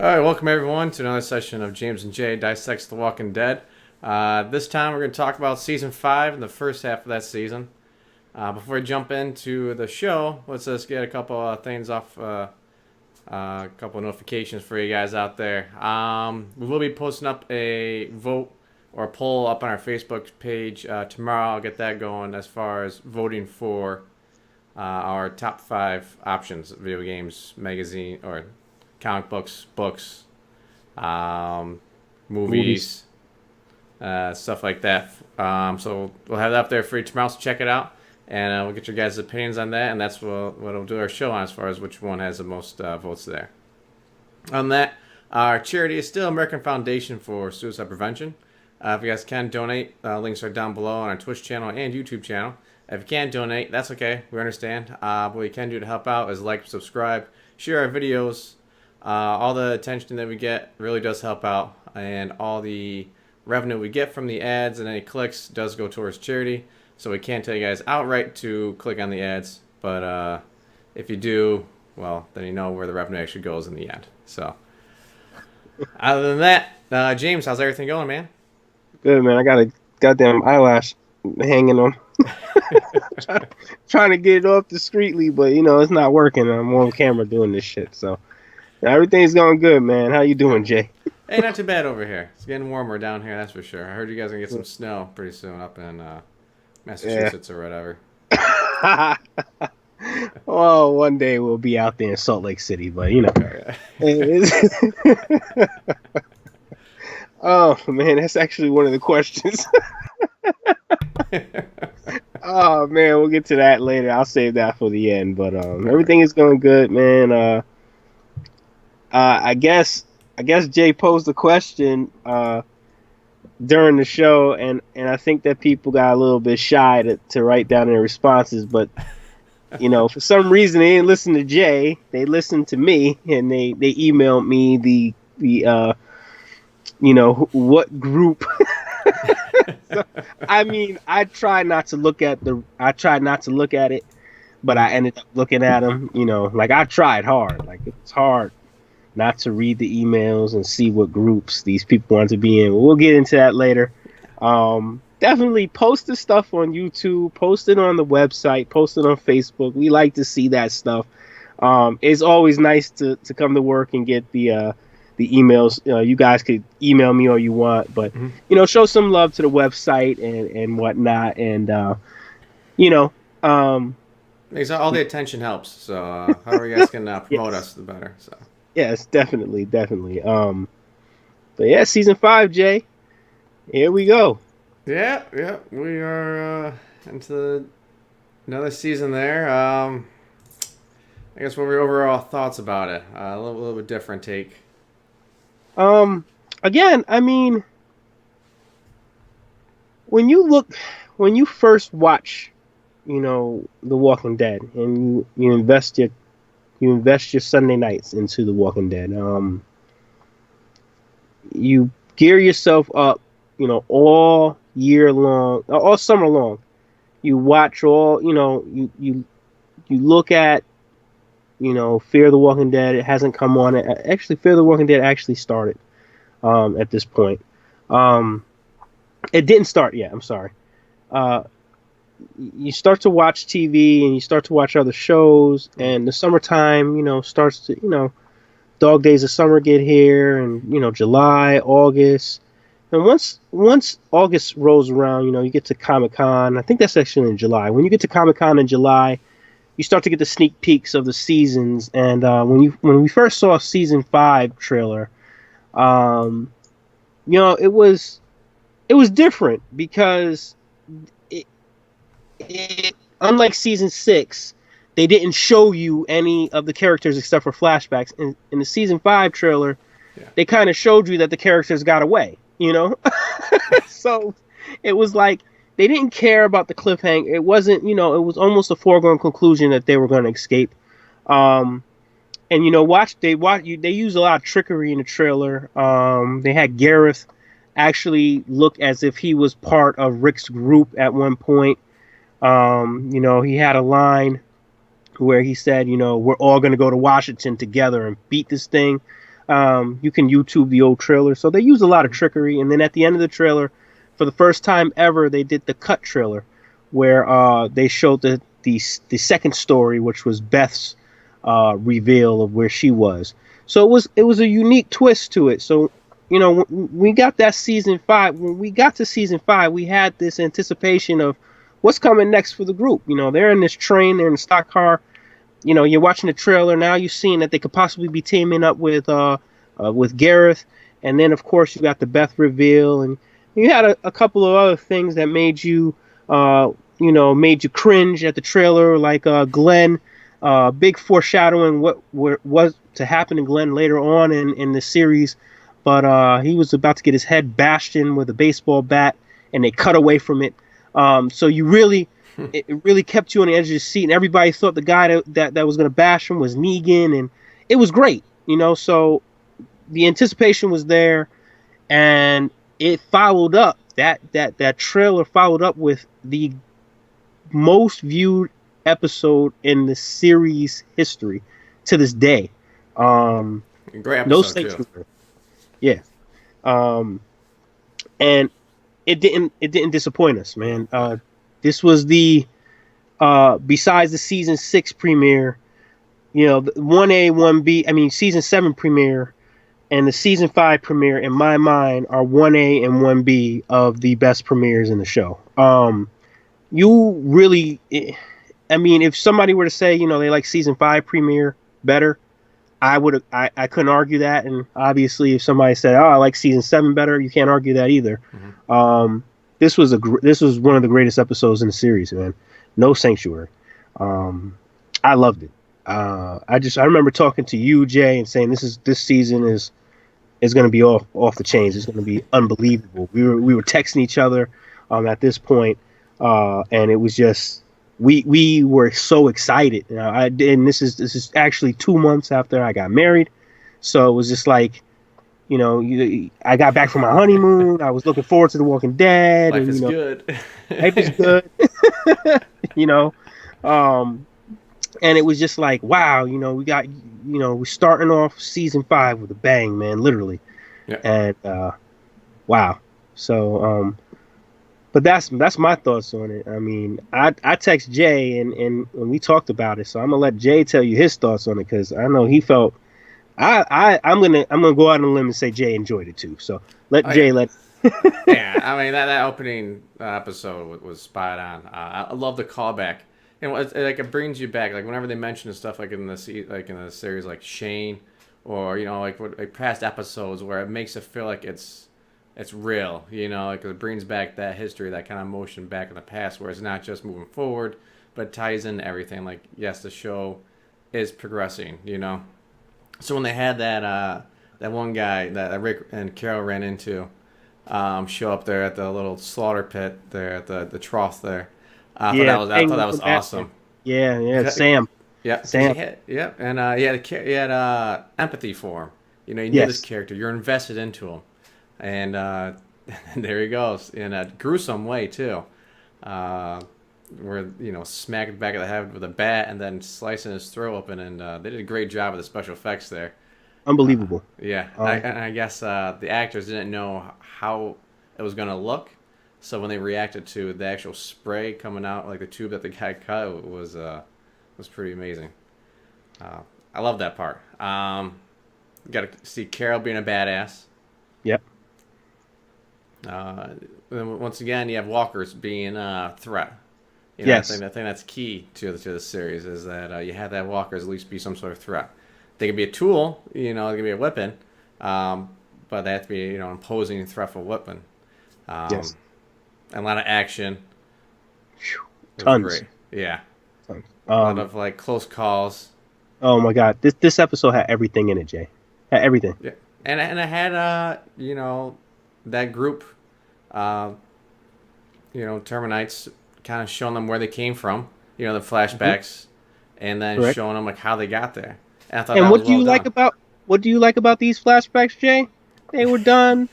right, welcome everyone to another session of James and Jay Dissects The Walking Dead. This time we're going to talk about Season 5 and the first half of that season. Before we jump into the show, let's just get a couple of things off, a couple of notifications for you guys out there. We will be posting up a vote or a poll up on our Facebook page tomorrow. I'll get that going as far as voting for our top 5 options: video games, magazine, or comic books, movies, stuff like that. So we'll have that up there for you tomorrow, so check it out. And we'll get your guys' opinions on that, and that's what we'll do our show on as far as which one has the most votes there. On that, our charity is still American Foundation for Suicide Prevention. If you guys can donate, links are down below on our Twitch channel and YouTube channel. If you can't donate, that's okay. We understand. What you can do to help out is like, subscribe, share our videos. All the attention that we get really does help out, and all the revenue we get from the ads and any clicks does go towards charity. So we can't tell you guys outright to click on the ads, but if you do, well, then you know where the revenue actually goes in the end. So other than that, James, how's everything going, man? Good, man. I got a goddamn eyelash hanging on. Trying to get it off discreetly, but it's not working. I'm on camera doing this shit, so everything's going good, man. How you doing, Jay? Hey, not too bad over here. It's getting warmer down here, that's for sure. I heard you guys are going to get some snow pretty soon up in Massachusetts or whatever. Well, one day we'll be out there in Salt Lake City, but Oh, man, that's actually one of the questions. Oh, man, we'll get to that later. I'll save that for the end, but everything is going good, man. I guess Jay posed the question during the show, and I think that people got a little bit shy to write down their responses, but for some reason they didn't listen to Jay. They listened to me, and they emailed me the what group. So, I mean, I tried not to look at it, but I ended up looking at them. Like I tried hard. Like it's hard not to read the emails and see what groups these people want to be in. We'll get into that later. Definitely post the stuff on YouTube, post it on the website, post it on Facebook. We like to see that stuff. It's always nice to come to work and get the emails. You guys could email me all you want, but show some love to the website and whatnot. And Because all the attention helps. So however you guys can promote us, the better. So. Yes, definitely. But yeah, Season 5, Jay. Here we go. Yeah, we are into another season there. I guess what were your overall thoughts about it? A little bit different take. Again, I mean, when you first watch, The Walking Dead, and you invest your Sunday nights into The Walking Dead. You gear yourself up, all year long, all summer long. You watch all, you look at, Fear the Walking Dead. It hasn't come on. Actually, Fear the Walking Dead actually started at this point. It didn't start yet. I'm sorry. You start to watch TV and you start to watch other shows, and the summertime, starts to, dog days of summer get here, and, July, August. And once August rolls around, you get to Comic-Con. I think that's actually in July. When you get to Comic-Con in July, you start to get the sneak peeks of the seasons. And when we first saw Season 5 trailer, it was different because unlike Season 6, they didn't show you any of the characters except for flashbacks. In the Season 5 trailer, they kind of showed you that the characters got away, So it was like they didn't care about the cliffhanger. It wasn't, it was almost a foregone conclusion that they were going to escape. And they used a lot of trickery in the trailer. They had Gareth actually look as if he was part of Rick's group at one point. He had a line where he said, we're all going to go to Washington together and beat this thing. You can YouTube the old trailer. So they use a lot of trickery. And then at the end of the trailer, for the first time ever, they did the cut trailer, where they showed the second story, which was Beth's reveal of where she was. So it was a unique twist to it. So we got that season 5. When we got to season 5, we had this anticipation of what's coming next for the group. They're in this train, they're in a stock car. You're watching the trailer, now you're seeing that they could possibly be teaming up with Gareth, and then of course you got the Beth reveal, and you had a couple of other things that made you cringe at the trailer, like Glenn, big foreshadowing what was to happen to Glenn later on in the series, but he was about to get his head bashed in with a baseball bat, and they cut away from it. So it really kept you on the edge of your seat, and everybody thought the guy that was going to bash him was Negan, and it was great, so the anticipation was there, and it followed up, that trailer followed up with the most viewed episode in the series history to this day. Great episode, too. Yeah. And it didn't disappoint us, man. This was the besides the season 6 premiere, the 1A, 1B, I mean season 7 premiere and the season 5 premiere, in my mind, are 1A and 1B of the best premieres in the show. You really, I mean, if somebody were to say, they like season 5 premiere better, I couldn't argue that. And obviously, if somebody said, "Oh, I like season 7 better," you can't argue that either. Mm-hmm. This was one of the greatest episodes in the series, man. No Sanctuary. I loved it. I remember talking to you, Jay, and saying this season is going to be off the chains. It's going to be unbelievable. We were texting each other at this point, and it was just we were so excited. And this is actually 2 months after I got married, so it was just like, I got back from my honeymoon. I was looking forward to The Walking Dead. Life is good. Life is good. And it was just like, wow, we got, we're starting off season 5 with a bang, man, literally. Yeah. And wow. So, but that's my thoughts on it. I mean, I text Jay and we talked about it, so I'm gonna let Jay tell you his thoughts on it, because I know he felt. I'm gonna go out on a limb and say Jay enjoyed it too. So Jay. Yeah, I mean that opening episode was spot on. I love the callback, and it brings you back. Like whenever they mention stuff like in the series, like Shane, or like past episodes where it makes it feel like it's real. Like it brings back that history, that kind of emotion back in the past, where it's not just moving forward, but ties into everything. Like yes, the show is progressing. So when they had that one guy that Rick and Carol ran into show up there at the little slaughter pit there at the trough there, I thought that was awesome. Yeah, Sam. Yeah, Sam. And he had empathy for him. You knew this character. You're invested into him, and there he goes in a gruesome way too. Where smacked the back of the head with a bat and then slicing his throat open, and they did a great job of the special effects there. Unbelievable. I guess the actors didn't know how it was going to look, so when they reacted to the actual spray coming out, like the tube that the guy cut, it was pretty amazing. I love that part. Got to see Carol being a badass. Yep. And once again, you have walkers being a threat. Yes. I think that's key to the series, is that you have that walkers at least be some sort of threat. They can be a tool, they can be a weapon, but they have to be, imposing and threatful weapon. Yes. And a lot of action. Tons. Great. Yeah. Tons. A lot of close calls. Oh my God, this episode had everything in it, Jay. Had everything. Yeah. And it had that group, Terminites, kind of showing them where they came from, the flashbacks, and then showing them how they got there. And what do you like about these flashbacks, Jay? They were done.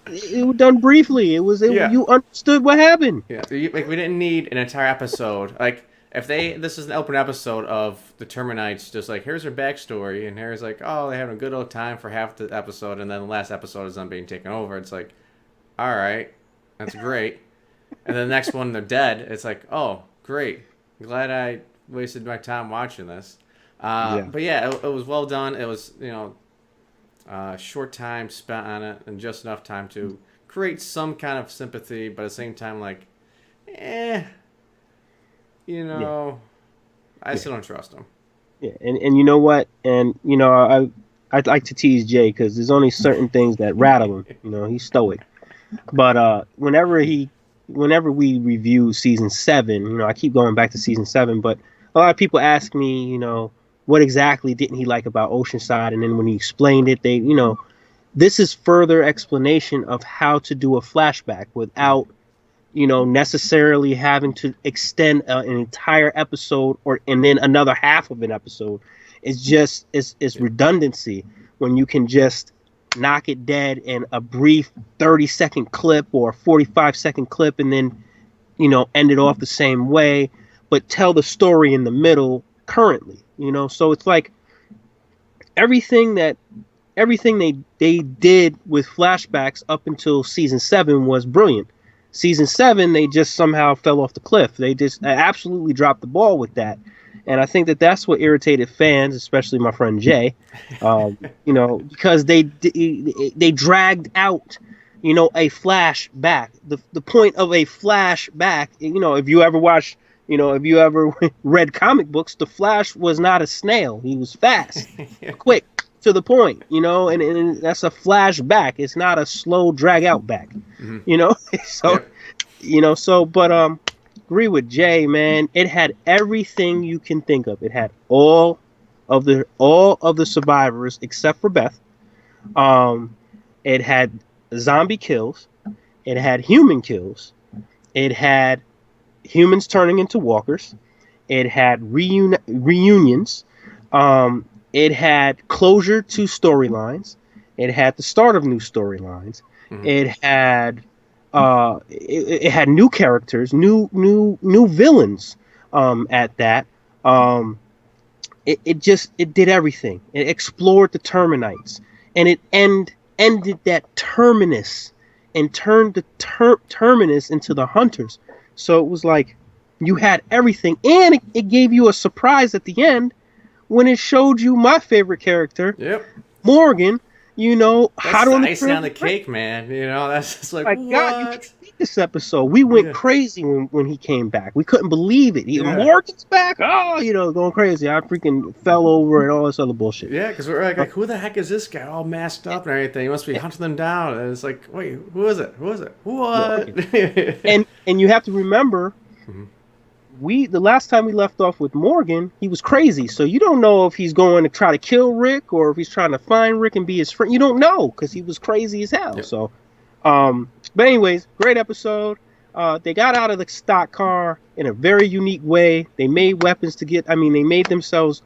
It was done briefly. You understood what happened. Yeah, we didn't need an entire episode. if this is an open episode of the Terminites, just like here's their backstory, and here's like, oh, they're having a good old time for half the episode, and then the last episode is them being taken over. It's like, all right, that's great. And then the next one, they're dead. It's like, oh, great. I'm glad I wasted my time watching this. But yeah, it was well done. It was, short time spent on it and just enough time to create some kind of sympathy, but at the same time, like, I still don't trust him. Yeah, and you know what? And, I'd like to tease Jay because there's only certain things that rattle him. He's stoic. But whenever we review season 7, I keep going back to season 7, but a lot of people ask me, what exactly didn't he like about Oceanside? And then when he explained it, this is further explanation of how to do a flashback without, necessarily having to extend an entire episode and then another half of an episode. It's redundancy when you can just knock it dead in a brief 30-second clip or a 45-second clip and then, end it off the same way, but tell the story in the middle currently, so it's like everything they did with flashbacks up until season 7 was brilliant. Season 7, they just somehow fell off the cliff. They just absolutely dropped the ball with that. And I think that's what irritated fans, especially my friend Jay, because they dragged out, a flashback. The point of a flashback, if you ever watched, if you ever read comic books, the Flash was not a snail. He was fast, quick, to the point, and that's a flashback. It's not a slow drag out back, So, but agree with Jay, man. It had everything you can think of. It had all of the survivors except for Beth. It had zombie kills. It had human kills. It had humans turning into walkers. It had reunions. It had closure to storylines. It had the start of new storylines. Mm-hmm. It had new characters, new villains. At that, it did everything. It explored the Terminites, and it ended that terminus and turned the terminus into the hunters. So it was like you had everything, and it gave you a surprise at the end when it showed you my favorite character, Morgan. That's hot on the icing on the cake, man. That's just like, what? God, you can't beat this episode. We went crazy when he came back. We couldn't believe it. Morgan's back. Oh, going crazy. I freaking fell over and all this other bullshit. Yeah, because we're like, who the heck is this guy? All masked up and everything. He must be hunting them down. And it's like, wait, who is it? What? and you have to remember. Mm-hmm. The last time we left off with Morgan, he was crazy. So you don't know if he's going to try to kill Rick or if he's trying to find Rick and be his friend. You don't know because he was crazy as hell. Yep. So, but anyways, great episode. They got out of the stock car in a very unique way. They made weapons they made themselves,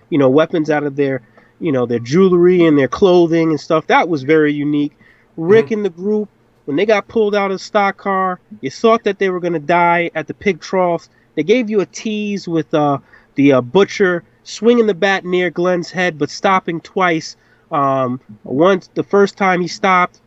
weapons out of their jewelry and their clothing and stuff. That was very unique. Rick and the group, when they got pulled out of the stock car, you thought that they were going to die at the pig trough. They gave you a tease with the butcher swinging the bat near Glenn's head, but stopping twice. The first time he stopped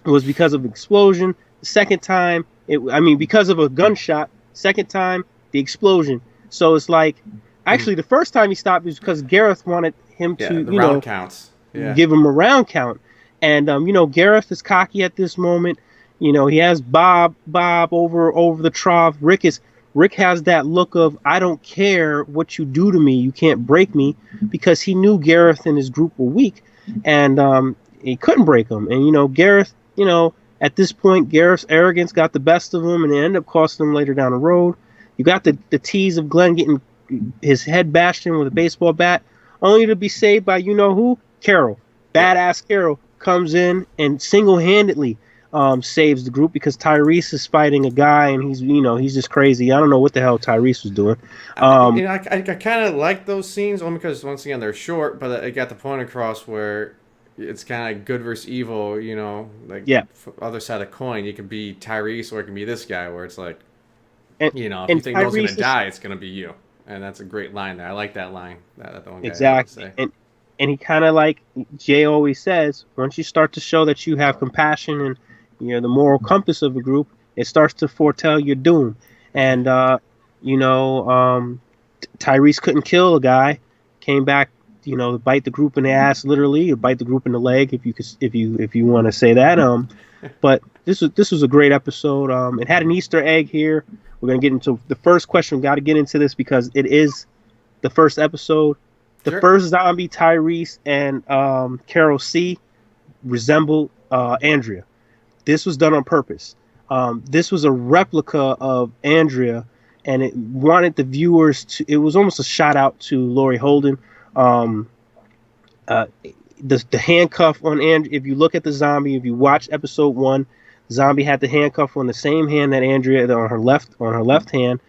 was because of an explosion. The second time, because of a gunshot. Second time, the explosion. So it's like, actually, the first time he stopped was because Gareth wanted him to, round counts. Yeah. Give him a round count. And Gareth is cocky at this moment. He has Bob over the trough. Rick has that look of, I don't care what you do to me, you can't break me, because he knew Gareth and his group were weak, and he couldn't break them. And Gareth, at this point, Gareth's arrogance got the best of him, and it ended up costing him later down the road. You got the tease of Glenn getting his head bashed in with a baseball bat, only to be saved by who? Carol. Badass Carol comes in and single-handedly saves the group because Tyrese is fighting a guy and he's just crazy. I don't know what the hell Tyrese was doing. I kind of like those scenes only because once again they're short, but it got the point across where it's kind of like good versus evil. Other side of the coin. You can be Tyrese or it can be this guy where it's like and You know, if you and think no one's gonna Tyrese is die, it's gonna be you. And that's a great line there. I like that line that the one guy had to exactly, say. and he kind of like Jay always says, once you start to show that you have compassion and the moral compass of a group, it starts to foretell your doom. And you know, Tyrese couldn't kill a guy, came back, to bite the group in the ass literally, or bite the group in the leg if you could, if you want to say that. But this was a great episode. It had an Easter egg here. We're gonna get into the first question. We got to get into this because it is the first episode. The Sure. first zombie, Tyrese and Carol C, resembled Andrea. This was done on purpose. This was a replica of Andrea, and it wanted the viewers to. It was almost a shout out to Laurie Holden. The handcuff on Andrea. If you look at the zombie, if you watch episode 1, zombie had the handcuff on the same hand that Andrea on her left hand.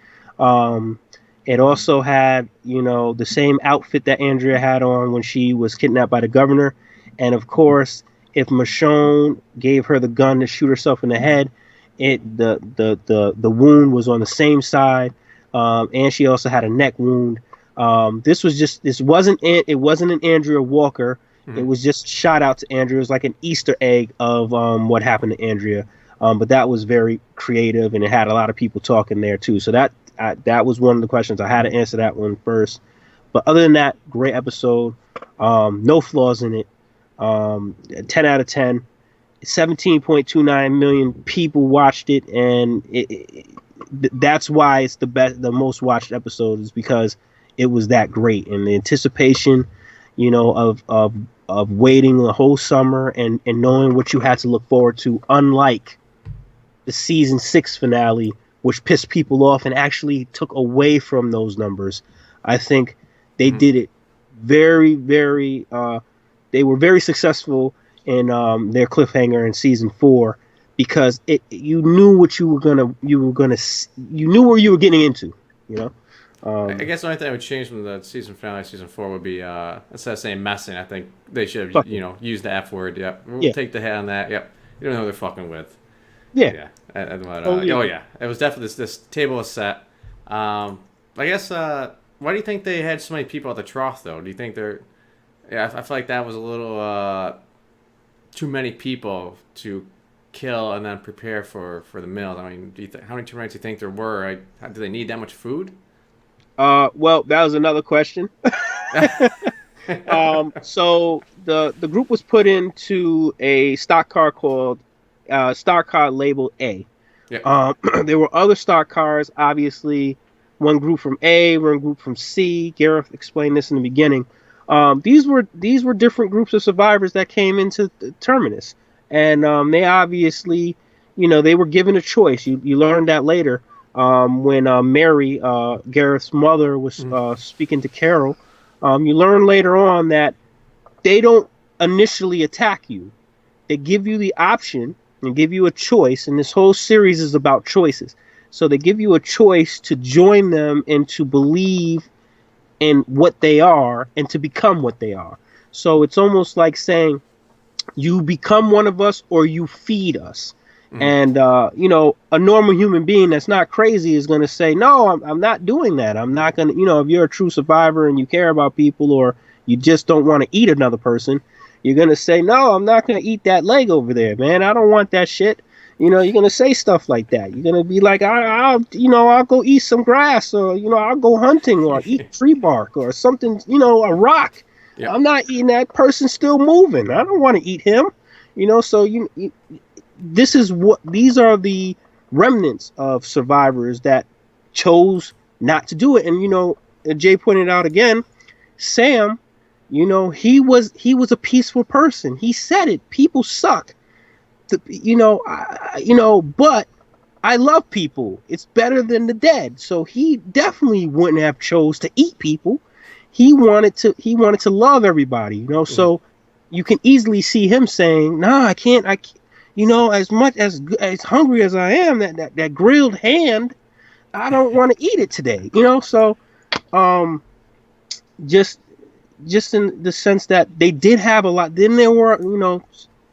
It also had, the same outfit that Andrea had on when she was kidnapped by the governor. And of course, if Michonne gave her the gun to shoot herself in the head, the wound was on the same side, and she also had a neck wound. This wasn't an Andrea Walker. Mhm. It was just shot out to Andrea. It was like an Easter egg of what happened to Andrea. But that was very creative, and it had a lot of people talking there too. So that was one of the questions. I had to answer that one first. But other than that, great episode. No flaws in it. 10 out of 10. 17.29 million people watched it, and that's why it's the most watched episode, is because it was that great, and the anticipation, of waiting the whole summer and knowing what you had to look forward to, unlike the season 6 finale, which pissed people off and actually took away from those numbers. I think they did it very, very. They were very successful in their cliffhanger in season 4, because you knew what you knew where you were getting into. I guess the only thing I would change from the season finale, season 4, would be instead of saying messing, I think they should have used the F word. Yep, we'll take the hit on that. Yep, you don't know who they're fucking with. Yeah. It was definitely this table was set. I guess why do you think they had so many people at the trough though? Do you think they're? Yeah, I feel like that was a little too many people to kill and then prepare for the meals. I mean, how many termites do you think there were? Do they need that much food? Well, that was another question. So the group was put into a stock car called stock car labeled A. Yeah. There were other stock cars, obviously. One group from A, one group from C. Gareth explained this in the beginning. These were different groups of survivors that came into the Terminus, and they obviously, they were given a choice. You learned that later when Mary, Gareth's mother, was speaking to Carol. You learn later on that they don't initially attack you. They give you the option and give you a choice, and this whole series is about choices. So they give you a choice to join them and to believe in what they are and to become what they are. So it's almost like saying, you become one of us or you feed us. And, a normal human being that's not crazy is going to say, no, I'm not doing that. I'm not going to, if you're a true survivor and you care about people, or you just don't want to eat another person, you're going to say, no, I'm not going to eat that leg over there, man. I don't want that shit. You're going to say stuff like that. You're going to be like, I'll go eat some grass, or, I'll go hunting, or eat tree bark or something, a rock. Yep. I'm not eating that person still moving. I don't want to eat him, so these are the remnants of survivors that chose not to do it. And, Jay pointed out again, Sam, he was a peaceful person. He said it. People suck. But I love people. It's better than the dead. So he definitely wouldn't have chose to eat people. He wanted to love everybody, So you can easily see him saying, "No, I can't. As much as hungry as I am, that grilled hand, I don't want to eat it today." So just in the sense that they did have a lot. Then there were,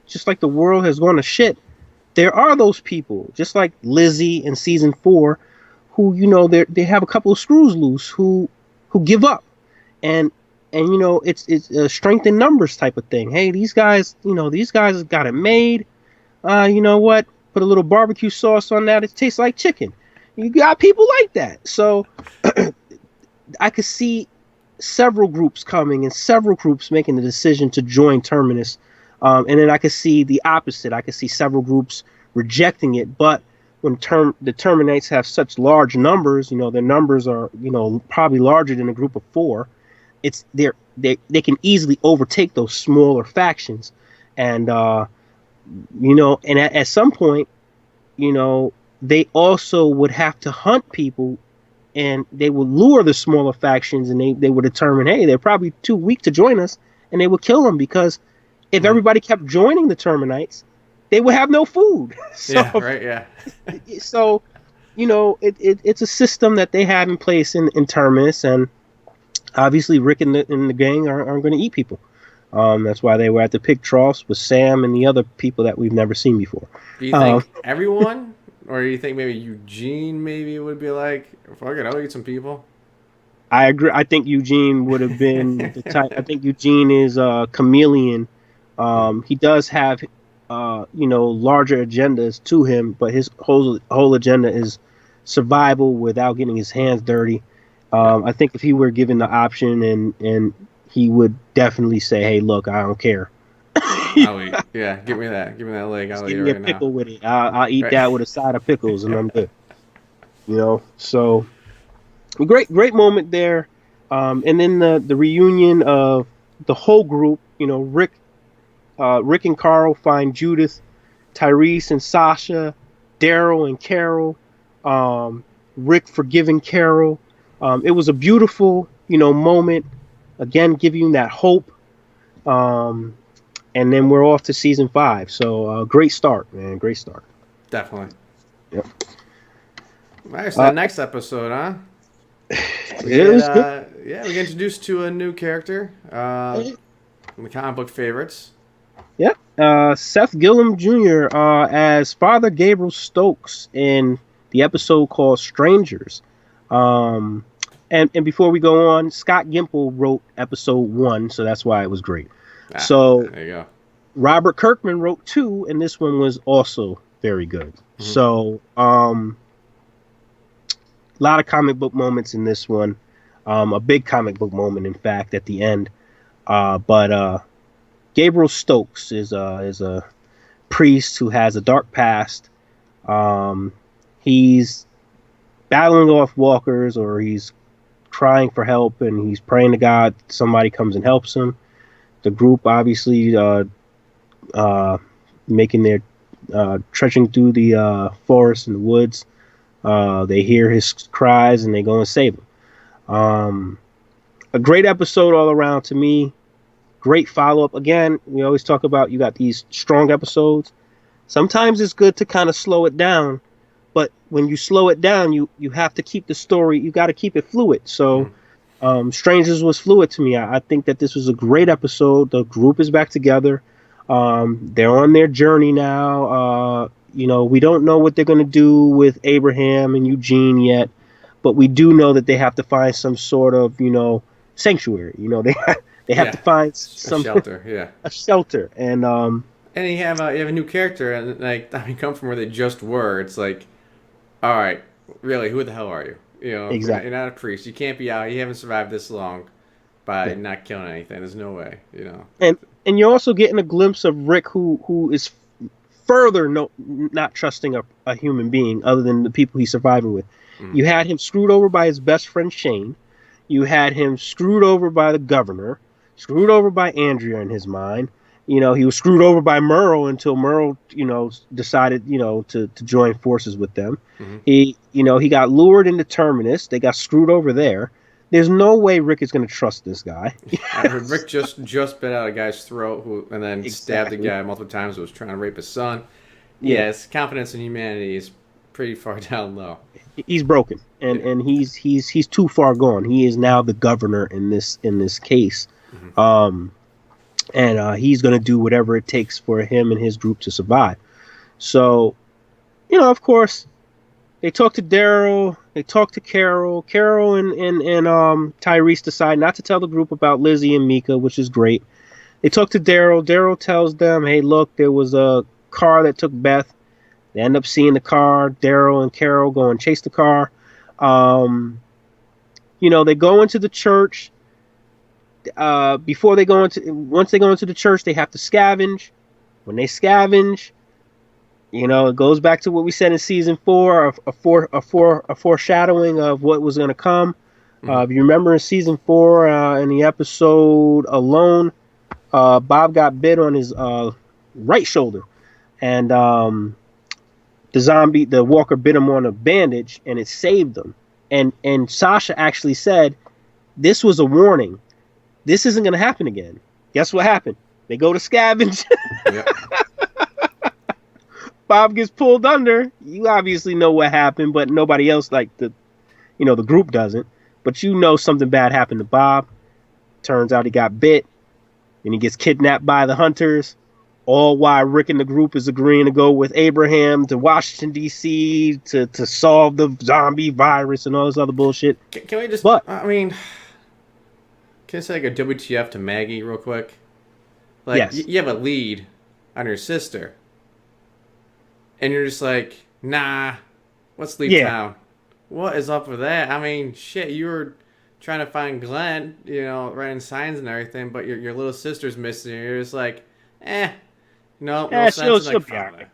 just like the world has gone to shit, there are those people, just like Lizzie in season 4, they have a couple of screws loose who give up, and it's a strength in numbers type of thing. Hey, these guys have got it made. You know what? Put a little barbecue sauce on that. It tastes like chicken. You got people like that. So I could see several groups coming and several groups making the decision to join Terminus. And then I could see the opposite. I could see several groups rejecting it. But when the Terminites have such large numbers, their numbers are, probably larger than a group of 4. They can easily overtake those smaller factions. And, and at some point, they also would have to hunt people, and they would lure the smaller factions, and they would determine, hey, they're probably too weak to join us, and they would kill them, because if everybody kept joining the Terminites, they would have no food. So, yeah, right, yeah. So, it's a system that they have in place in Terminus, and obviously Rick and the gang are going to eat people. That's why they were at the pig troughs with Sam and the other people that we've never seen before. Do you think everyone, or do you think maybe Eugene would be like, fuck it, I'll eat some people? I agree. I think Eugene would have been the type. I think Eugene is a chameleon. He does have, larger agendas to him, but his whole agenda is survival without getting his hands dirty. I think if he were given the option, and he would definitely say, "Hey, look, I don't care. I'll eat. Yeah, give me that leg. I'll eat Give it me right a pickle now. with it. I'll eat that with a side of pickles, and I'm good." So great moment there. And then the reunion of the whole group. Rick and Carl find Judith, Tyrese and Sasha, Daryl and Carol, Rick forgiving Carol. It was a beautiful, moment. Again, giving you that hope. And then we're off to season 5. So great start, man. Great start. Definitely. Yep. Nice. The next episode, huh? It was good. Yeah, we get introduced to a new character. One of the comic book favorites. Yep. Seth Gillum Jr. As Father Gabriel Stokes in the episode called Strangers. And before we go on, Scott Gimple wrote episode 1, so that's why it was great. So there you go. Robert Kirkman wrote 2, and this one was also very good. Mm-hmm. So a lot of comic book moments in this one. A big comic book moment, in fact, at the end. But Gabriel Stokes is a priest who has a dark past. He's battling off walkers, or he's crying for help, and he's praying to God somebody comes and helps him. The group obviously making their trudging through the forest and the woods. They hear his cries, and they go and save him. A great episode all around to me. Great follow-up. Again, we always talk about, you got these strong episodes. Sometimes it's good to kind of slow it down, but when you slow it down, you have to keep the story, you got to keep it fluid. So Strangers was fluid to me. I think that this was a great episode. The group is back together. They're on their journey now. We don't know what they're going to do with Abraham and Eugene yet, but we do know that they have to find some sort of, sanctuary. They have to find some shelter. Yeah, a shelter. And you have a new character, and come from where they just were. It's like, all right, really, who the hell are you? Exactly. You're not a priest. You can't be out. You haven't survived this long by not killing anything. There's no way. And you're also getting a glimpse of Rick, who is further not trusting a human being other than the people he's surviving with. You had him screwed over by his best friend Shane. You had him screwed over by the governor, screwed over by Andrea in his mind. He was screwed over by Merle until Merle, decided, to join forces with them. Mm-hmm. He got lured into Terminus. They got screwed over there. There's no way Rick is going to trust this guy. I heard Rick just bit out a guy's throat and then stabbed the guy multiple times who was trying to rape his son. Yes, confidence in humanity is pretty far down low. He's broken, and he's too far gone. He is now the governor in this case. Mm-hmm. And he's going to do whatever it takes for him and his group to survive. So, of course, they talk to Daryl. They talk to Carol. Carol and Tyrese decide not to tell the group about Lizzie and Mika, which is great. They talk to Daryl. Daryl tells them, "Hey, look, there was a car that took Beth." They end up seeing the car. Daryl and Carol go and chase the car. They go into the church. Once they go into the church, they have to scavenge. When they scavenge, it goes back to what we said in season 4, a foreshadowing of what was going to come. If you remember in season 4, in the episode Alone, Bob got bit on his right shoulder, and the walker bit him on a bandage, and it saved him. And Sasha actually said, "This was a warning. This isn't going to happen again." Guess what happened? They go to scavenge. Yep. Bob gets pulled under. You obviously know what happened, but nobody else, like the group doesn't. But something bad happened to Bob. Turns out he got bit, and he gets kidnapped by the hunters. All while Rick and the group is agreeing to go with Abraham to Washington, D.C. to solve the zombie virus and all this other bullshit. Can we just... can I say like a WTF to Maggie real quick? Like, yes. You have a lead on your sister. And you're just like, nah, let's leave town. What is up with that? I mean, shit, you were trying to find Glenn, writing signs and everything, but your little sister's missing. You're just like, no sense in like following.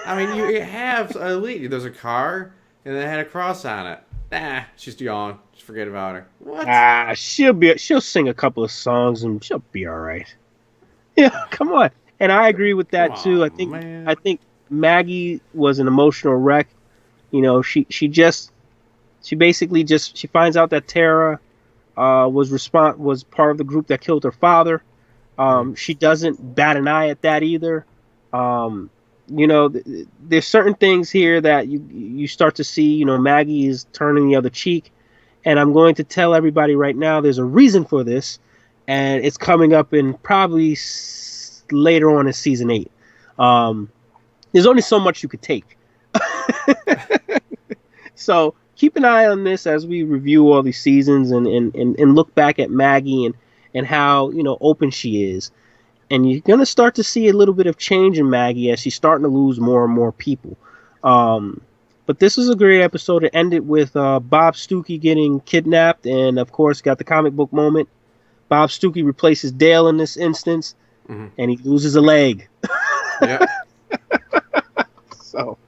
I mean, you have a lead. There's a car, and they had a cross on it. Nah, she's gone. Just forget about her. What? She'll sing a couple of songs and she'll be all right. Yeah, come on. And I agree with that too. I think Maggie was an emotional wreck. She basically she finds out that Tara was part of the group that killed her father. She doesn't bat an eye at that either. There's certain things here that you start to see. Maggie is turning the other cheek, and I'm going to tell everybody right now there's a reason for this, and it's coming up in probably later on in season 8. There's only so much you could take. So keep an eye on this as we review all these seasons and look back at Maggie and how open she is. And you're going to start to see a little bit of change in Maggie as she's starting to lose more and more people. But this was a great episode. It ended with Bob Stuckey getting kidnapped and, of course, got the comic book moment. Bob Stuckey replaces Dale in this instance, and he loses a leg. Yeah. So,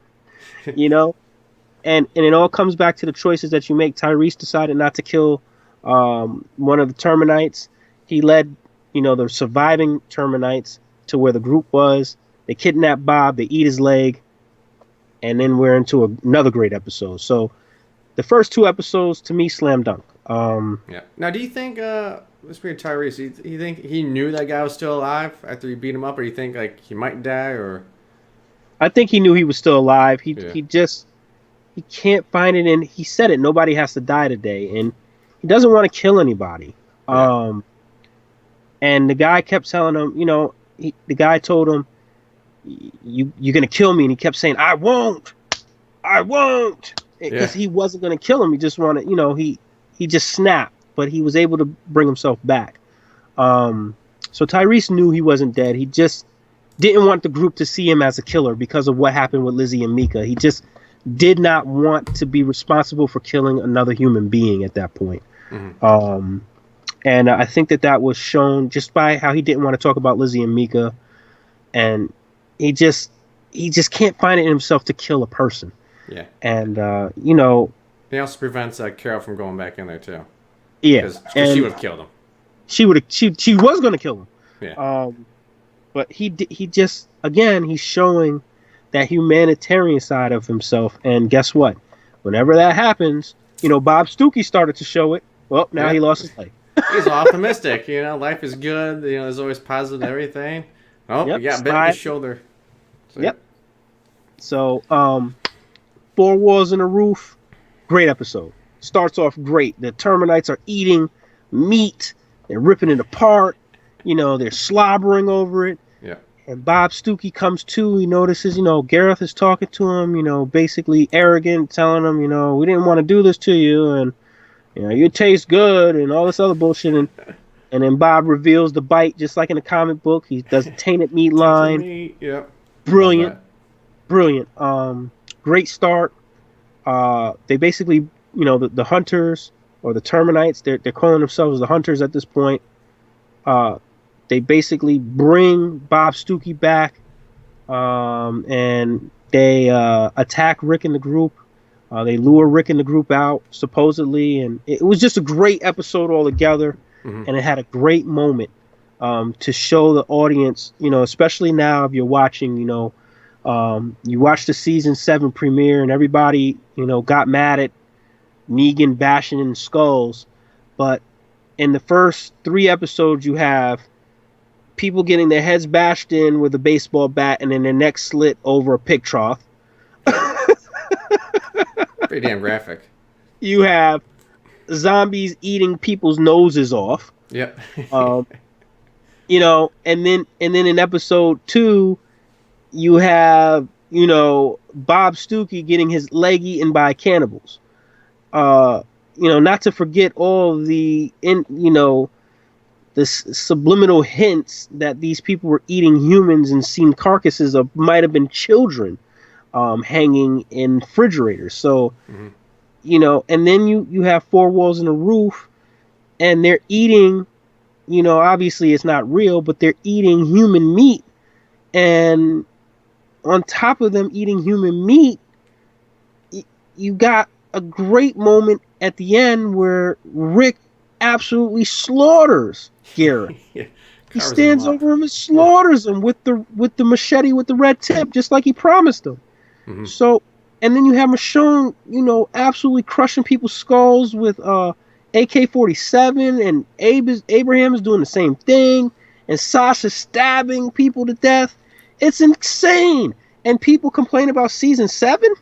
and it all comes back to the choices that you make. Tyrese decided not to kill one of the Terminites. He led the surviving Terminites to where the group was. They kidnap Bob, they eat his leg, and then we're into another great episode. So the first 2 episodes, to me, slam dunk. Yeah. Now, do you think, let's bring Tyrese, do you think he knew that guy was still alive after he beat him up, or do you think, like, he might die, or? I think he knew he was still alive. He can't find it, and he said it, nobody has to die today, and he doesn't want to kill anybody. Yeah. And the guy kept telling him, the guy told him, you're going to kill me. And he kept saying, I won't. Because he wasn't going to kill him. He just wanted, he just snapped. But he was able to bring himself back. So Tyrese knew he wasn't dead. He just didn't want the group to see him as a killer because of what happened with Lizzie and Mika. He just did not want to be responsible for killing another human being at that point. Mm-hmm. And I think that was shown just by how he didn't want to talk about Lizzie and Mika, and he just can't find it in himself to kill a person. Yeah. And he also prevents Carol from going back in there too. Yeah, because she would have killed him. She was going to kill him. Yeah. But he just, again, he's showing that humanitarian side of himself. And guess what? Whenever that happens, Bob Stuckey started to show it. Well, now he lost his leg. He's optimistic, life is good, there's always positive everything. Oh, he got bit in the shoulder. So, yep. So, 4 Walls in a Roof, great episode. Starts off great. The Terminites are eating meat, they're ripping it apart, they're slobbering over it. Yeah. And Bob Stuckey comes to. He notices, Gareth is talking to him, basically arrogant, telling him, we didn't want to do this to you, and you taste good, and all this other bullshit. And then Bob reveals the bite, just like in the comic book. He does a tainted meat line. Yep. Brilliant, brilliant. Great start. They basically, the hunters or the Terminites, they're calling themselves the hunters at this point. They basically bring Bob Stuckey back, and they attack Rick and the group. They lure Rick and the group out, supposedly, and it was just a great episode altogether. And it had a great moment to show the audience, especially now if you're watching, you watched the season 7 premiere and everybody, got mad at Negan bashing in skulls. But in the first 3 episodes, you have people getting their heads bashed in with a baseball bat and then their neck slit over a pig trough. Pretty damn graphic. You have zombies eating people's noses off. Yep. And then in episode 2, you have Bob Stuckey getting his leg eaten by cannibals. Not to forget all the the subliminal hints that these people were eating humans and seen carcasses of might have been children hanging in refrigerators. So. And then you have 4 walls and a roof, and they're eating, obviously it's not real, but they're eating human meat. And on top of them eating human meat, you got a great moment at the end where Rick absolutely slaughters Garrett. Yeah, he stands over him and slaughters him with the machete with the red tip, just like he promised him. So. And then you have Michonne, absolutely crushing people's skulls with AK-47, and Abraham is doing the same thing, and Sasha stabbing people to death. It's insane. And people complain about season 7?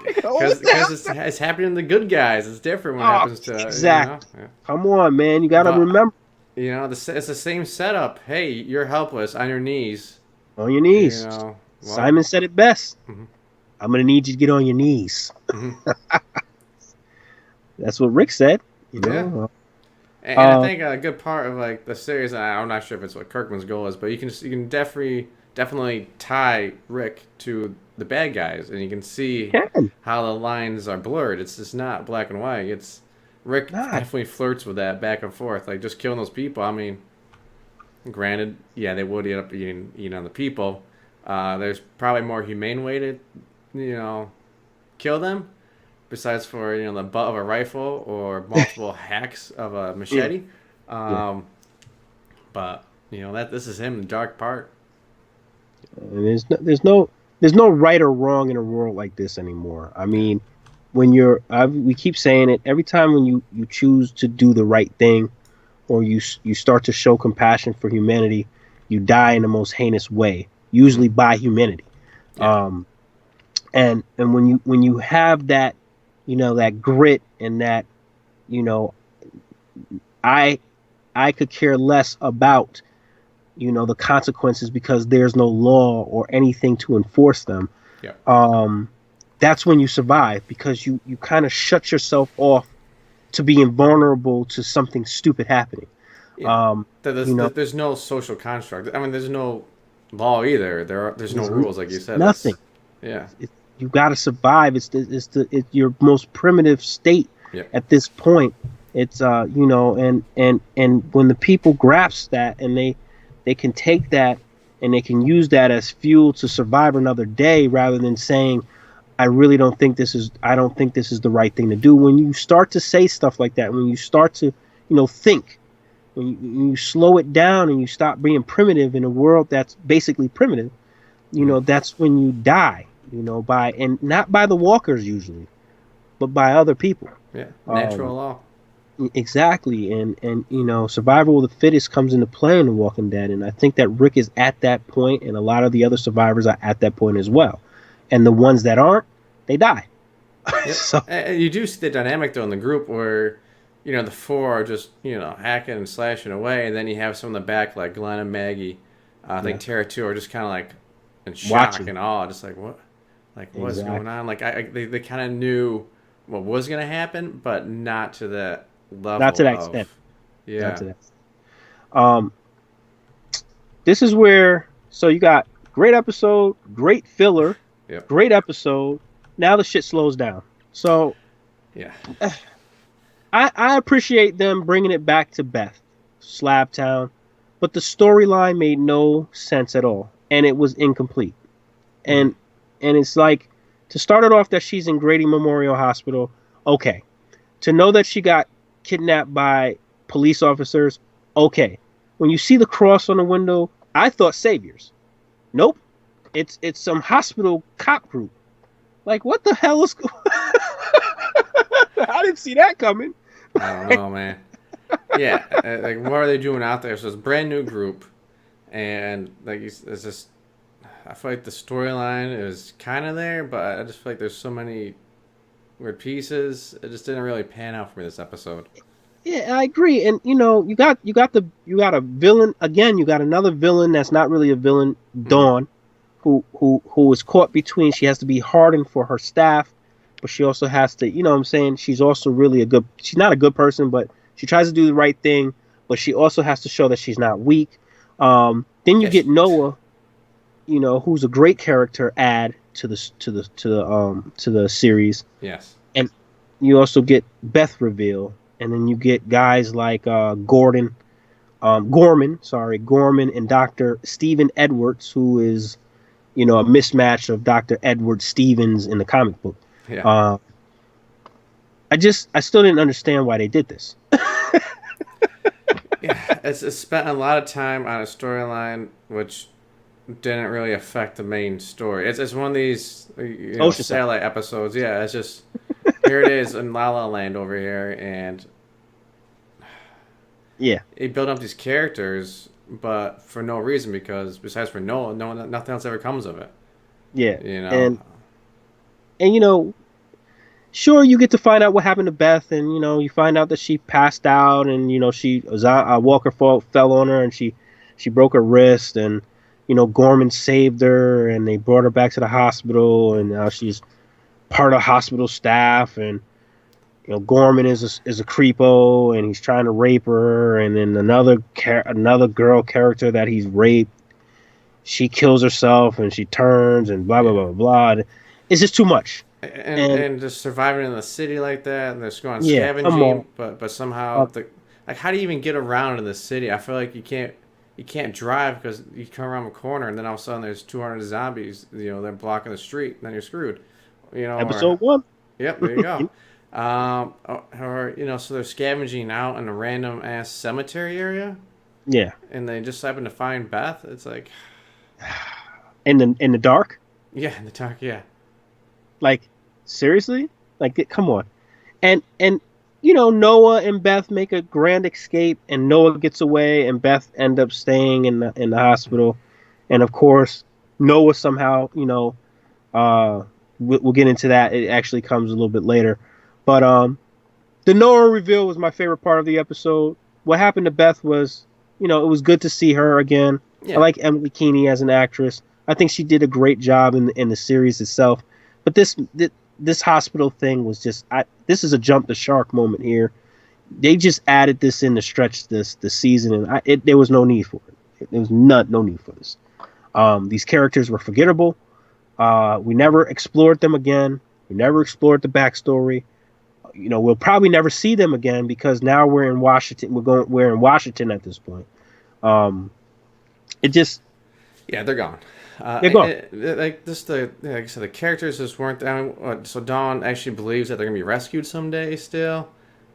Because it's happening to the good guys. It's different when it happens to... Exactly. Come on, man. You got to remember. It's the same setup. Hey, you're helpless on your knees. On your knees. Simon said it best. I'm going to need you to get on your knees. That's what Rick said. Yeah. And I think a good part of the series, I'm not sure if it's what Kirkman's goal is, but you can definitely tie Rick to the bad guys, and you can see how the lines are blurred. It's just not black and white. It's Rick definitely flirts with that back and forth, just killing those people. I mean, granted, they would end up eating on the people. There's probably more humane way to kill them, besides for the butt of a rifle or multiple hacks of a machete. But this is him, the dark part. And there's no right or wrong in a world like this anymore. I mean, when we keep saying it every time when you choose to do the right thing, or you start to show compassion for humanity, you die in the most heinous way, usually by humanity. And when you have that, that grit and that, I could care less about, the consequences because there's no law or anything to enforce them. That's when you survive, because you kind of shut yourself off to being vulnerable to something stupid happening. There's no social construct. I mean, there's no law either. There's no rules, like you said. Nothing. You got to survive. It's your most primitive state at this point. It's and when the people grasp that, and they can take that and they can use that as fuel to survive another day, rather than saying, I don't think this is the right thing to do. When you start to say stuff like that, when you start to think, when you slow it down and you stop being primitive in a world that's basically primitive, that's when you die. Not by the walkers usually, but by other people. Natural law. Exactly, and survival of the fittest comes into play in The Walking Dead, and I think that Rick is at that point, and a lot of the other survivors are at that point as well. And the ones that aren't, they die. So, and you do see the dynamic though in the group where, the 4 are just hacking and slashing away, and then you have some in the back like Glenn and Maggie, I think Tara too are just kind of like in shock Watching. and awe, just like what's going Exactly. on? Like they kind of knew what was gonna happen, but not to that Not to level that of extent. Not yeah. to that. Um, this is where so you got great episode, great filler, Yep. great episode. Now the shit slows down. So Yeah. I appreciate them bringing it back to Beth, Slabtown, but the storyline made no sense at all, and it was incomplete. Mm-hmm. And it's like to start it off that she's in Grady Memorial Hospital. Okay, to know that she got kidnapped by police officers. Okay, when you see the cross on the window, I thought saviors. Nope, it's some hospital cop group. Like what the hell is? I didn't see that coming. I don't know, man. Yeah, like what are they doing out there? So it's a brand new group, and like it's just I feel like the storyline is kind of there, but I just feel like there's so many weird pieces. It just didn't really pan out for me this episode. Yeah, I agree. And you got a villain again. You got another villain that's not really a villain, Mm-hmm. Dawn, who is caught between. She has to be hardened for her staff, but she also has to. You know what I'm saying? She's also really a good. She's not a good person, but she tries to do the right thing. But she also has to show that she's not weak. Then you Yes. get Noah, who's a great character add to the series, Yes. and you also get Beth reveal, and then you get guys like Gorman and Dr. Stephen Edwards, who is, a mismatch of Dr. Edward Stevens in the comic book. Yeah. Uh, I still didn't understand why they did this. Yeah. It's spent a lot of time on a storyline which didn't really affect the main story. It's one of these Ocean Side. satellite episodes. Yeah. It's just here it is in La La Land over here, and Yeah, they build up these characters, but for no reason because besides for Noah, nothing else ever comes of it. yeah, You know. and sure, you get to find out what happened to Beth, and you find out that she passed out, and she was Walker fell on her, and she broke her wrist, and Gorman saved her, and they brought her back to the hospital, and now she's part of hospital staff, and Gorman is a creepo, and he's trying to rape her, and then another girl character that he's raped, she kills herself, and she turns, and blah blah Yeah. blah blah. It's just too much, and And just surviving in the city like that, and they're just going yeah, come on. scavenging, but somehow like how do you even get around in the city? I feel like you can't drive because you come around the corner and then all of a sudden there's 200 zombies. They're blocking the street, and then you're screwed. Or Episode 1. yep, there you go. So they're scavenging out in a random ass cemetery area, Yeah, and they just happen to find Beth. It's like, in the dark. yeah, in the dark, yeah. Like seriously, like come on, and Noah and Beth make a grand escape, and Noah gets away, and Beth end up staying in the hospital, and of course Noah somehow we'll get into that. It actually comes a little bit later, but the Noah reveal was my favorite part of the episode. What happened to Beth was, it was good to see her again. I Yeah. like Emily Keeney as an actress. I think she did a great job in the series itself. But this hospital thing was just this is a jump the shark moment here. They just added this in to stretch the season, and there was no need for it. There was no need for this. These characters were forgettable. We never explored them again. We never explored the backstory. We'll probably never see them again because now we're in Washington. We're in Washington at this point. It just Yeah, they're gone. They're gone. Like just like I said, the characters just weren't there. So Dawn actually believes that they're gonna be rescued someday still.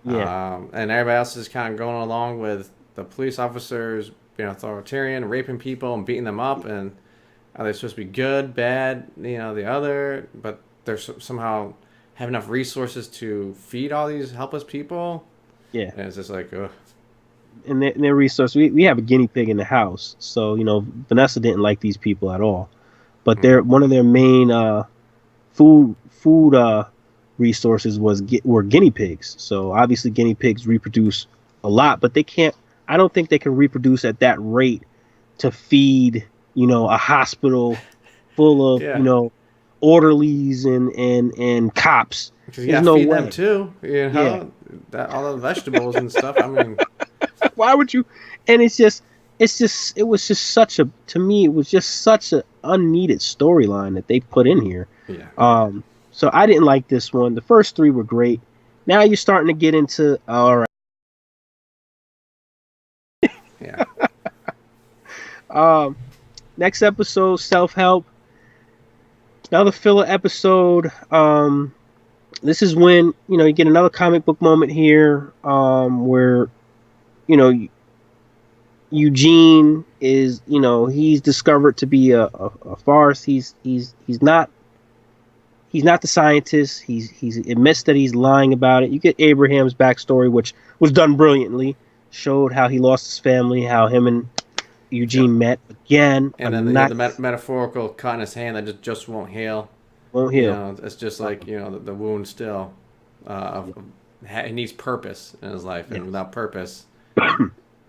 Yeah. And everybody else is kind of going along with the police officers being authoritarian, raping people and beating them up, and are they supposed to be good, bad, the other, but they're somehow have enough resources to feed all these helpless people. Yeah. And it's just like, ugh. And their resource. We have a guinea pig in the house, so Vanessa didn't like these people at all. But they're one of their main food resources were guinea pigs. So obviously guinea pigs reproduce a lot, but they can't. I don't think they can reproduce at that rate to feed, a hospital full of, Yeah. orderlies and cops. Because you There's got to no feed way. them too. Yeah. All the vegetables and stuff. I mean, Why would you? And it was just such a, to me, it was just such an unneeded storyline that they put in here. yeah. So I didn't like this one. The first three were great. Now you're starting to get into, all right. Yeah. Next episode, self-help. Another filler episode. This is when, you get another comic book moment here, where, Eugene is, he's discovered to be a farce. He's not the scientist. He's admits that he's lying about it. You get Abraham's backstory, which was done brilliantly. Showed how he lost his family, how him and Eugene met again. And then the metaphorical cut in his hand that just won't heal. Won't heal. It's just like the wound still. He needs purpose in his life, and without purpose,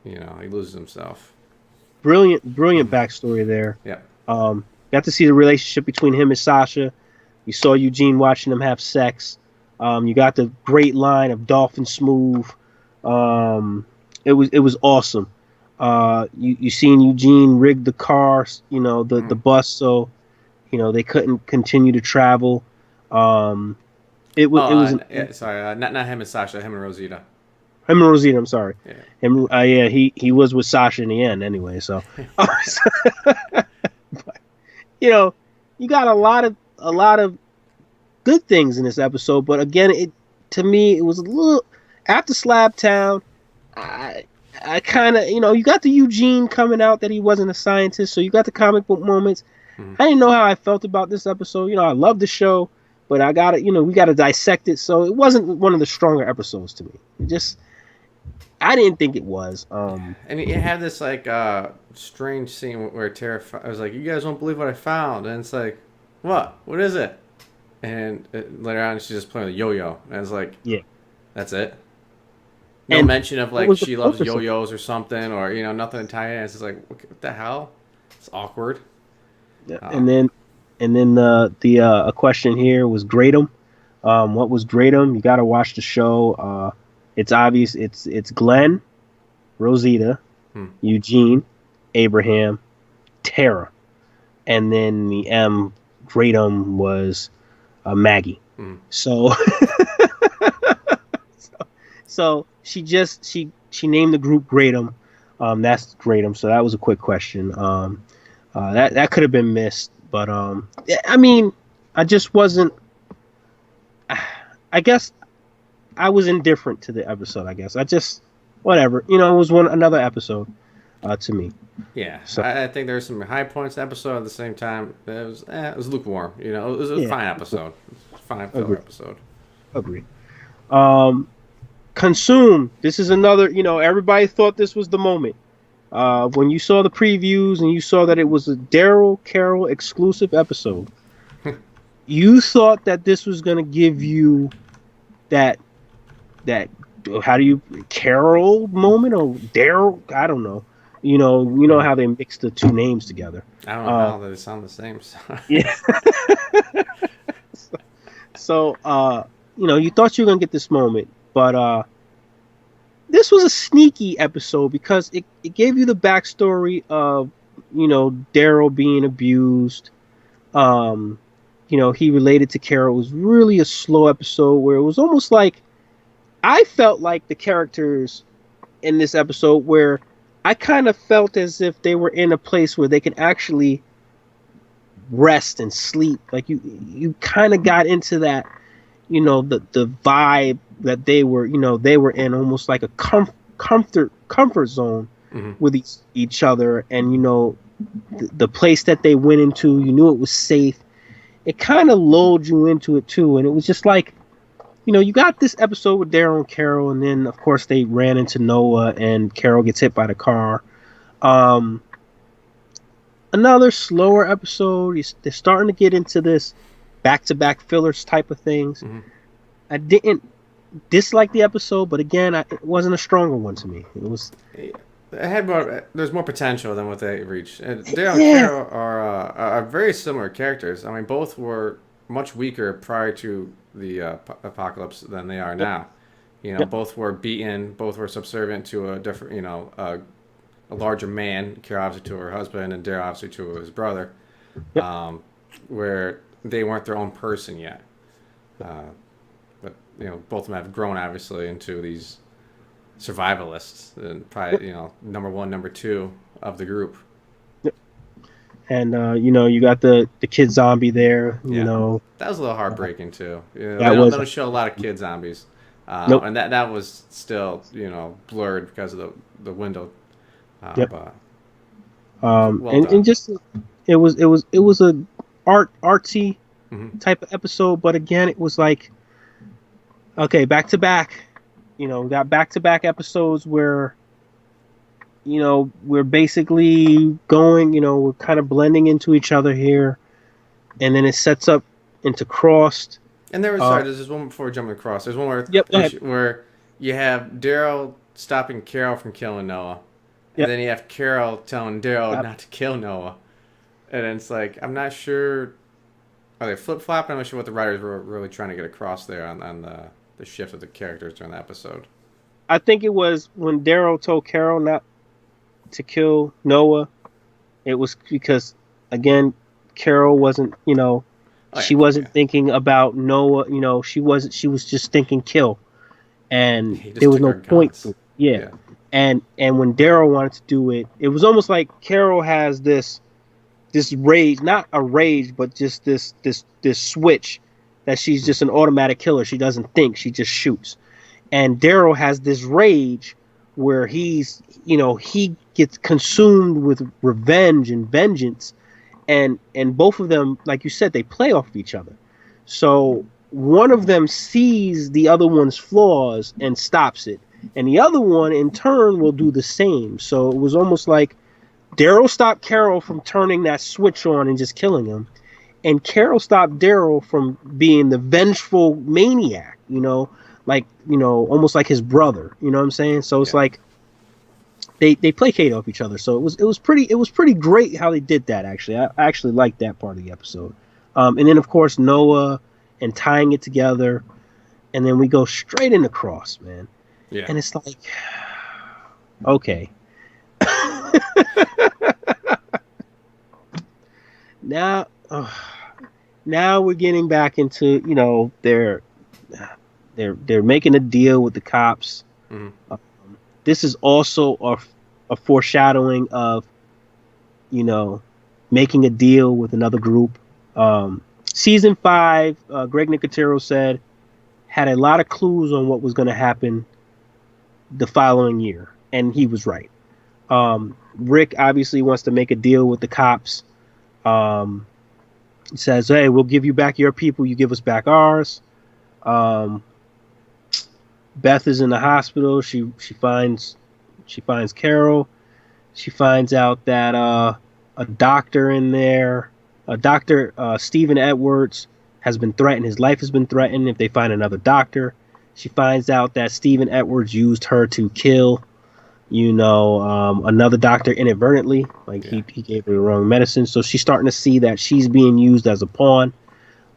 he loses himself. Brilliant backstory there. Yeah. Got to see the relationship between him and Sasha. You saw Eugene watching them have sex. You got the great line of Dolphin Smooth. It was awesome. You seen Eugene rig the car, the bus, so they couldn't continue to travel. It was sorry, not him and Sasha, him and Rosita. Him and Rosita, I'm sorry. Yeah. He was with Sasha in the end anyway. So, but, you got a lot of good things in this episode, but again, to me it was a little after Slab Town. I kind of, you got the Eugene coming out that he wasn't a scientist, so you got the comic book moments. I didn't know how I felt about this episode. I love the show, but we got to dissect it. So it wasn't one of the stronger episodes to me. I didn't think it was. And you have this strange scene where Tara, I was like, "You guys won't believe what I found," and it's like, "What? What is it?" And later on, she's just playing with a yo-yo, and it's like, "Yeah, that's it." No mention of she loves yo-yos or something, or nothing Italian. It's just like, what the hell? It's awkward. Yeah. And then a question here was Kratom. What was Kratom? You got to watch the show. It's obvious. It's Glenn, Rosita, Eugene, Abraham, Tara, and then the M Kratom was Maggie. So. So she named the group Kratom. That's Kratom. So that was a quick question. That could have been missed, but I mean, I just wasn't. I guess I was indifferent to the episode. I guess I just whatever. It was another episode to me. Yeah. So I think there's some high points in the episode. At the same time, it was lukewarm. It was a fine episode. Fine filler episode. Agree. Consume. This is another, everybody thought this was the moment. When you saw the previews and you saw that it was a Daryl Carroll exclusive episode, you thought that this was going to give you that how do you Carroll moment or Daryl? I don't know. You know how they mix the two names together. I don't know how they sound the same. So. Yeah. So you thought you were going to get this moment. But this was a sneaky episode because it gave you the backstory of, Daryl being abused. He related to Carol. It was really a slow episode where it was almost like I felt like the characters in this episode where I kind of felt as if they were in a place where they could actually rest and sleep. Like you kind of got into that, the vibe that they were in almost like a comfort zone with each other, and the place that they went into, you knew it was safe. It kind of lulled you into it too, and it was just like, you got this episode with Daryl and Carol, and then of course they ran into Noah, and Carol gets hit by the car. Another slower episode. They're starting to get into this back-to-back fillers type of things. I didn't dislike the episode, but again, it wasn't a stronger one to me. It was. it had more. There's more potential than what they reached. And Dale and Yeah. Carol are very similar characters. I mean, both were much weaker prior to the apocalypse than they are Yep. now. You know, Yep. both were beaten. Both were subservient to a different, a larger man. Carol obviously to her husband, and Dale obviously to his brother. Yep. Where they weren't their own person yet. Uh, but both of them have grown obviously into these survivalists, and Yep. probably number one, number two of the group. Yep. And you got the kid zombie there. Yeah, that was a little heartbreaking too. That They was don't show a lot of kid zombies, nope. and that was still blurred because of the window. Yep. But well And done. just it was a artsy Hmm. type of episode, but again, it was like okay, back to back. We got back to back episodes where we're basically going. We're kind of blending into each other here, and then it sets up into Crossed. And there was Uh, sorry, there's one before we jump across. There's one yep. Go ahead. where you have Daryl stopping Carol from killing Noah, and Yep. then you have Carol telling Daryl Yep. not to kill Noah, and it's like I'm not sure. Are they flip flopping? I'm not sure what the writers were really trying to get across there on the shift of the characters during the episode. I think it was when Daryl told Carol not to kill Noah. It was because again, Carol wasn't. Oh She yeah, wasn't yeah. thinking about Noah. She wasn't. She was just thinking kill, and He there just was took no our point. guns. Yeah, Yeah, and when Daryl wanted to do it, it was almost like Carol has this rage, not a rage, but just this switch that she's just an automatic killer. She doesn't think, she just shoots. And Daryl has this rage where he gets consumed with revenge and vengeance, and both of them, like you said, they play off of each other. So one of them sees the other one's flaws and stops it, and the other one in turn will do the same. So it was almost like Daryl stopped Carol from turning that switch on and just killing him, and Carol stopped Daryl from being the vengeful maniac. Almost like his brother. You know what I'm saying? So it's yeah. like they placate off each other. So it was pretty great how they did that. Actually, I actually liked that part of the episode. And then of course Noah and tying it together, and then we go straight into Cross, man. Yeah. And it's like, okay. now, now we're getting back into they're making a deal with the cops. Mhm. This is also a foreshadowing of making a deal with another group. Season 5, Greg Nicotero said, had a lot of clues on what was going to happen the following year, and he was right. Rick obviously wants to make a deal with the cops. He says, "Hey, we'll give you back your people. You give us back ours." Beth is in the hospital. She finds Carol. She finds out that a doctor in there, Doctor Stephen Edwards, has been threatened. His life has been threatened if they find another doctor. She finds out that Stephen Edwards used her to kill, another doctor inadvertently. Like Yeah. he gave her the wrong medicine. So she's starting to see that she's being used as a pawn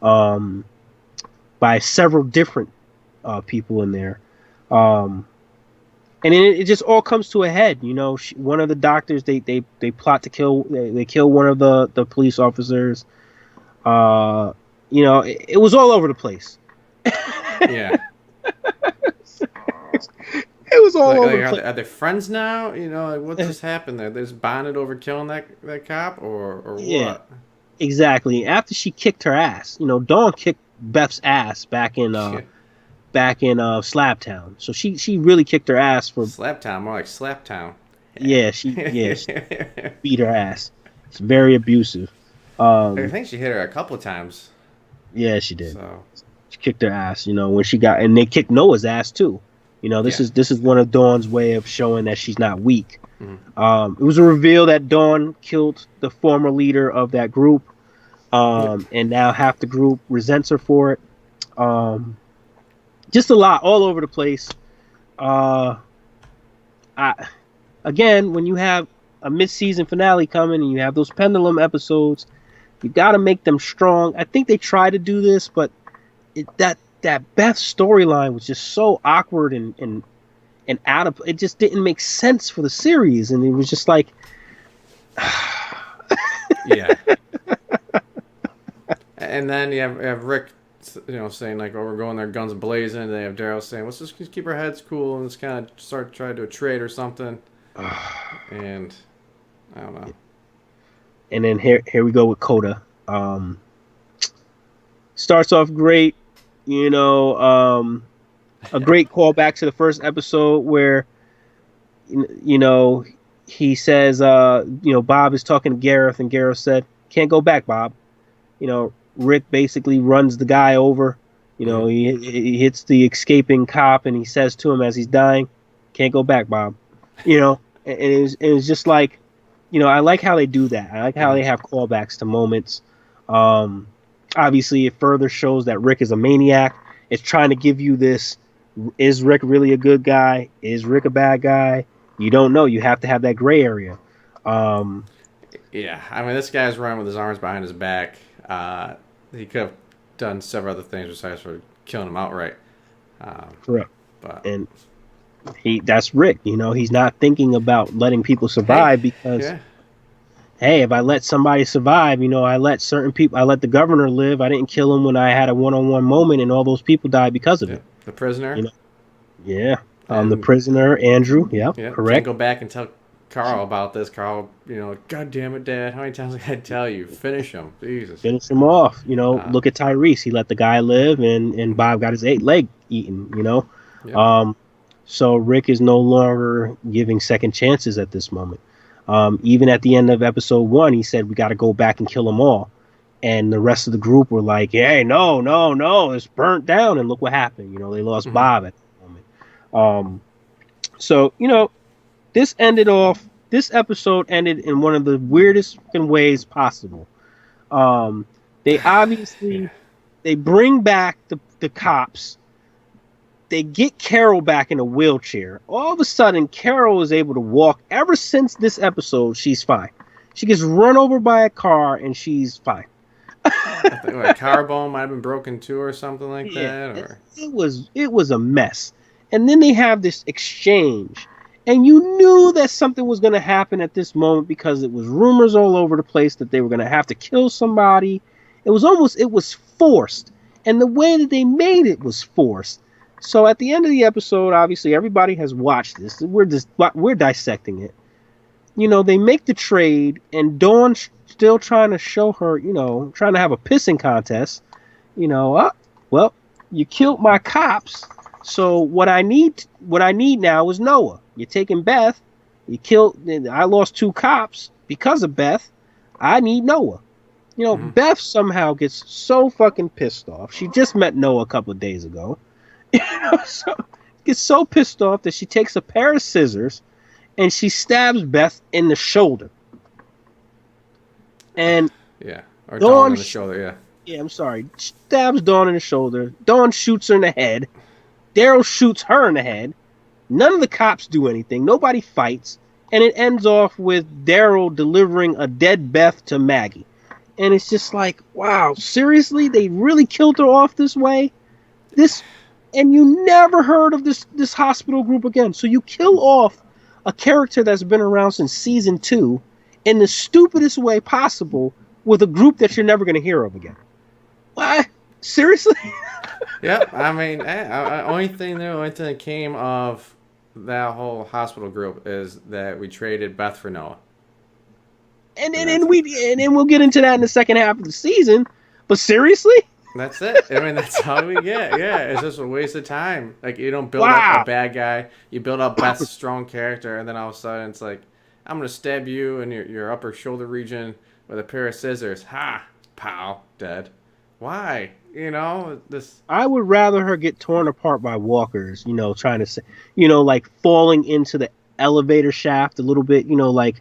by several different people in there. And then it just all comes to a head. One of the doctors, they plot to kill. They kill one of the police officers. It was all over the place. Yeah. It was all Like, over like, the are, place. they, are they friends now? Like, what just happened there? They just bonded over killing that cop, or Yeah, what? exactly. After she kicked her ass, Dawn kicked Beth's ass back in Slabtown. So she really kicked her ass for. Slaptown, more like Slaptown. She beat her ass. It's very abusive. I think she hit her a couple of times. Yeah, she did. So She kicked her ass, when she got, and they kicked Noah's ass too. This Yeah. is one of Dawn's way of showing that she's not weak. Mhm. It was a reveal that Dawn killed the former leader of that group, and now half the group resents her for it. Just a lot all over the place. I again, when you have a mid-season finale coming and you have those pendulum episodes, you got to make them strong. I think they try to do this, but that Beth storyline was just so awkward and out of it. Just didn't make sense for the series, and it was just like, yeah. And then you have Rick, saying like, "Oh, we're going there, guns blazing." And they have Daryl saying, "Let's just keep our heads cool and let's kind of start trying to do a trade or something." And I don't know. And then here we go with Coda. Starts off great, a great callback to the first episode where, he says, Bob is talking to Gareth, and Gareth said, "Can't go back, Bob." Rick basically runs the guy over. He hits the escaping cop, and he says to him as he's dying, "Can't go back, Bob." And it was just like, I like how they do that. I like how they have callbacks to moments. Obviously, it further shows that Rick is a maniac. It's trying to give you this: is Rick really a good guy? Is Rick a bad guy? You don't know. You have to have that gray area. Yeah, I mean, this guy's running with his arms behind his back. He could have done several other things besides for killing him outright. Correct. But and that's Rick. He's not thinking about letting people survive because, hey, if I let somebody survive, I let certain people, I let the governor live. I didn't kill him when I had a one-on-one moment, and all those people died because of it. The prisoner. Yeah. The prisoner, Andrew. Yeah, correct. Can't go back and tell Carl about this. Carl, God damn it, Dad. How many times I tell you? Finish him. Jesus. Finish him off. Look at Tyrese. He let the guy live, and Bob got his leg eaten, Yep. So Rick is no longer giving second chances at this moment. Even at the end of episode 1, he said, "We got to go back and kill them all." And the rest of the group were like, "Hey, no, it's burnt down." And look what happened. They lost Bob at that moment. So, this episode ended in one of the weirdest ways possible. They obviously, they bring back the cops. They get Carol back in a wheelchair. All of a sudden, Carol is able to walk. Ever since this episode, she's fine. She gets run over by a car, and she's fine. I think a collarbone might have been broken too, or something like that. Or it was a mess. And then they have this exchange, and you knew that something was going to happen at this moment because it was rumors all over the place that they were going to have to kill somebody. It was forced, and the way that they made it was forced. So at the end of the episode, obviously everybody has watched this. We're dissecting it. They make the trade, and Dawn's still trying to show her, trying to have a pissing contest. Well, you killed my cops, so what I need now is Noah. You're taking Beth. I lost 2 cops because of Beth. I need Noah. Beth somehow gets so fucking pissed off. She just met Noah a couple of days ago. So gets so pissed off that she takes a pair of scissors and she stabs Beth in the shoulder. And or Dawn in the shoulder, I'm sorry. Stabs Dawn in the shoulder. Dawn shoots her in the head. Daryl shoots her in the head. None of the cops do anything. Nobody fights. And it ends off with Daryl delivering a dead Beth to Maggie. And it's just like, wow, seriously? They really killed her off this way? And you never heard of this hospital group again. So you kill off a character that's been around since season 2 in the stupidest way possible with a group that you're never going to hear of again. What? Seriously? Yep. I mean, the only thing that came of that whole hospital group is that we traded Beth for Noah. And then we'll get into that in the second half of the season. But seriously? That's it. I mean, that's all we get. Yeah, it's just a waste of time. Like, you don't build up a bad guy. You build up Beth's strong character, and then all of a sudden it's like, I'm going to stab you in your upper shoulder region with a pair of scissors. Ha! Pow. Dead. Why? This... I would rather her get torn apart by walkers, trying to say, like falling into the elevator shaft a little bit, like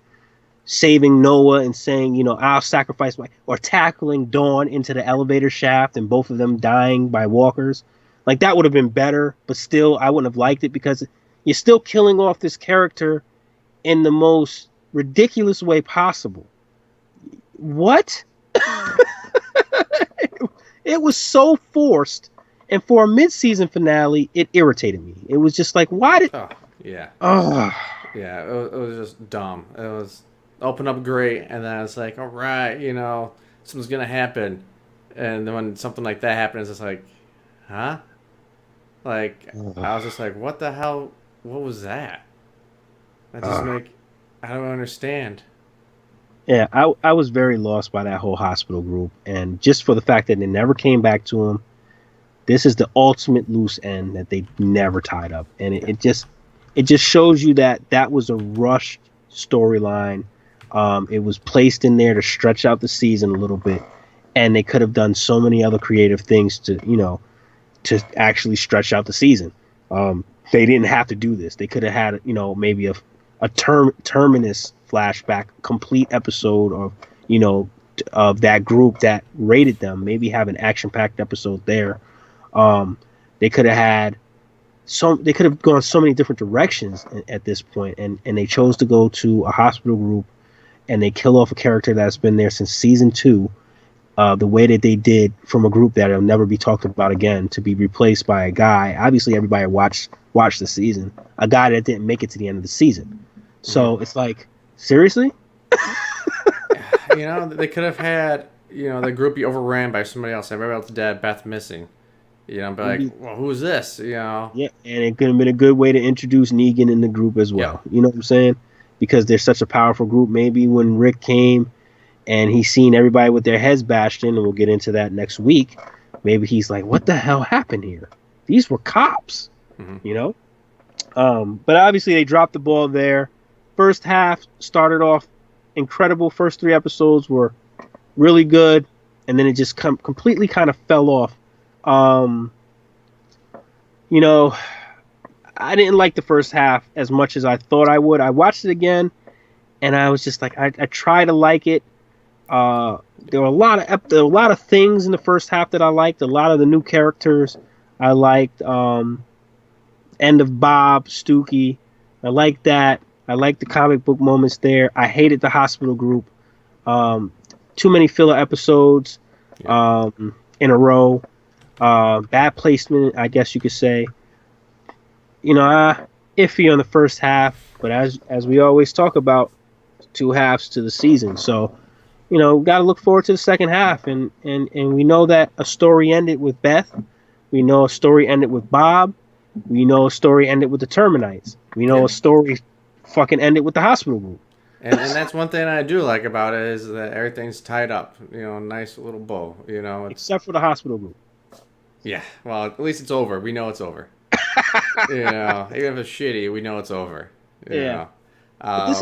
saving Noah and saying, I'll sacrifice or tackling Dawn into the elevator shaft and both of them dying by walkers. Like, that would have been better, but still, I wouldn't have liked it because you're still killing off this character in the most ridiculous way possible. What? It was so forced, and for a mid-season finale, it irritated me. It was just like, why did? Oh, yeah. Oh, Yeah, it was just dumb. It was open up great, and then it's like, all right, something's gonna happen, and then when something like that happens, it's like, huh? Like, I was just like, what the hell? What was that? That just I don't understand. yeah, I was very lost by that whole hospital group, and just for the fact that they never came back to him, this is the ultimate loose end that they never tied up, and it just shows you that that was a rushed storyline. It was placed in there to stretch out the season a little bit, and they could have done so many other creative things to actually stretch out the season. They didn't have to do this. They could have had maybe a terminus flashback, complete episode of that group that raided them. Maybe have an action packed episode there. They could have had they could have gone so many different directions at this point, and they chose to go to a hospital group, and they kill off a character that's been there since season 2, the way that they did, from a group that'll never be talked about again, to be replaced by a guy. Obviously, everybody watched the season. A guy that didn't make it to the end of the season. So it's like, seriously? They could have had the group be overran by somebody else. Everybody else dead, Beth missing. Be like, well, who's this? Yeah, and it could have been a good way to introduce Negan in the group as well. Yeah. You know what I'm saying? Because they're such a powerful group. Maybe when Rick came and he's seen everybody with their heads bashed in, and we'll get into that next week, maybe he's like, what the hell happened here? These were cops, But obviously they dropped the ball there. First half started off incredible. First 3 episodes were really good, and then it just completely kind of fell off. I didn't like the first half as much as I thought I would. I watched it again, and I was just like, I try to like it. There were a lot of things in the first half that I liked. A lot of the new characters I liked. End of Bob, Stooky. I liked that. I liked the comic book moments there. I hated the hospital group. Too many filler episodes in a row. Bad placement, I guess you could say. Iffy on the first half, but as we always talk about, 2 halves to the season. So, got to look forward to the second half, and we know that a story ended with Beth. We know a story ended with Bob. We know a story ended with the Terminites. We know a story fucking ended with the hospital group. And that's one thing I do like about it, is that everything's tied up. Nice little bow. Except for the hospital group. Yeah, well, at least it's over. We know it's over. Even if it's shitty, we know it's over. This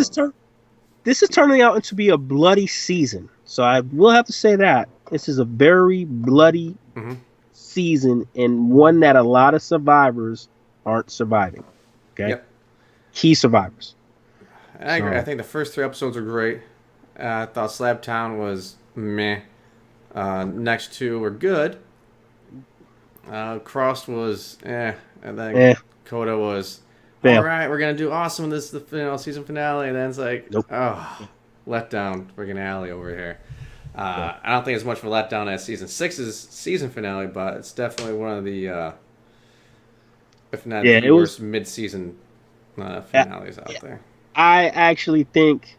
is turning out to be a bloody season. So I will have to say that this is a very bloody season, and one that a lot of survivors aren't surviving. Okay, key survivors. I agree. I think the first 3 episodes were great. I thought Slab Town was meh. Next 2 were good. Crossed was and then Coda was all right. We're gonna do awesome in this season finale, and then it's like, let down freaking alley over here. I don't think it's much of a letdown as season 6's season finale, but it's definitely one of the if not the worst mid-season finales out there. I actually think,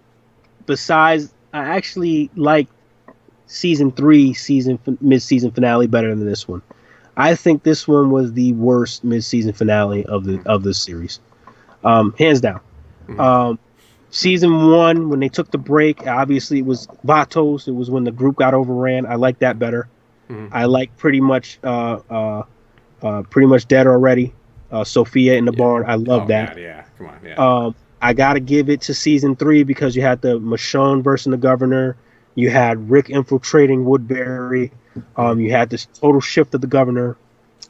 I actually like season 3 mid-season finale better than this one. I think this one was the worst mid-season finale of the series, hands down. Season 1, when they took the break, obviously it was Vatos. It was when the group got overran. I like that better. I like pretty much Dead Already. Sophia in the barn. I love that. God, yeah, come on, yeah. I gotta give it to season 3 because you had the Michonne versus the governor. You had Rick infiltrating Woodbury. You had this total shift of the governor.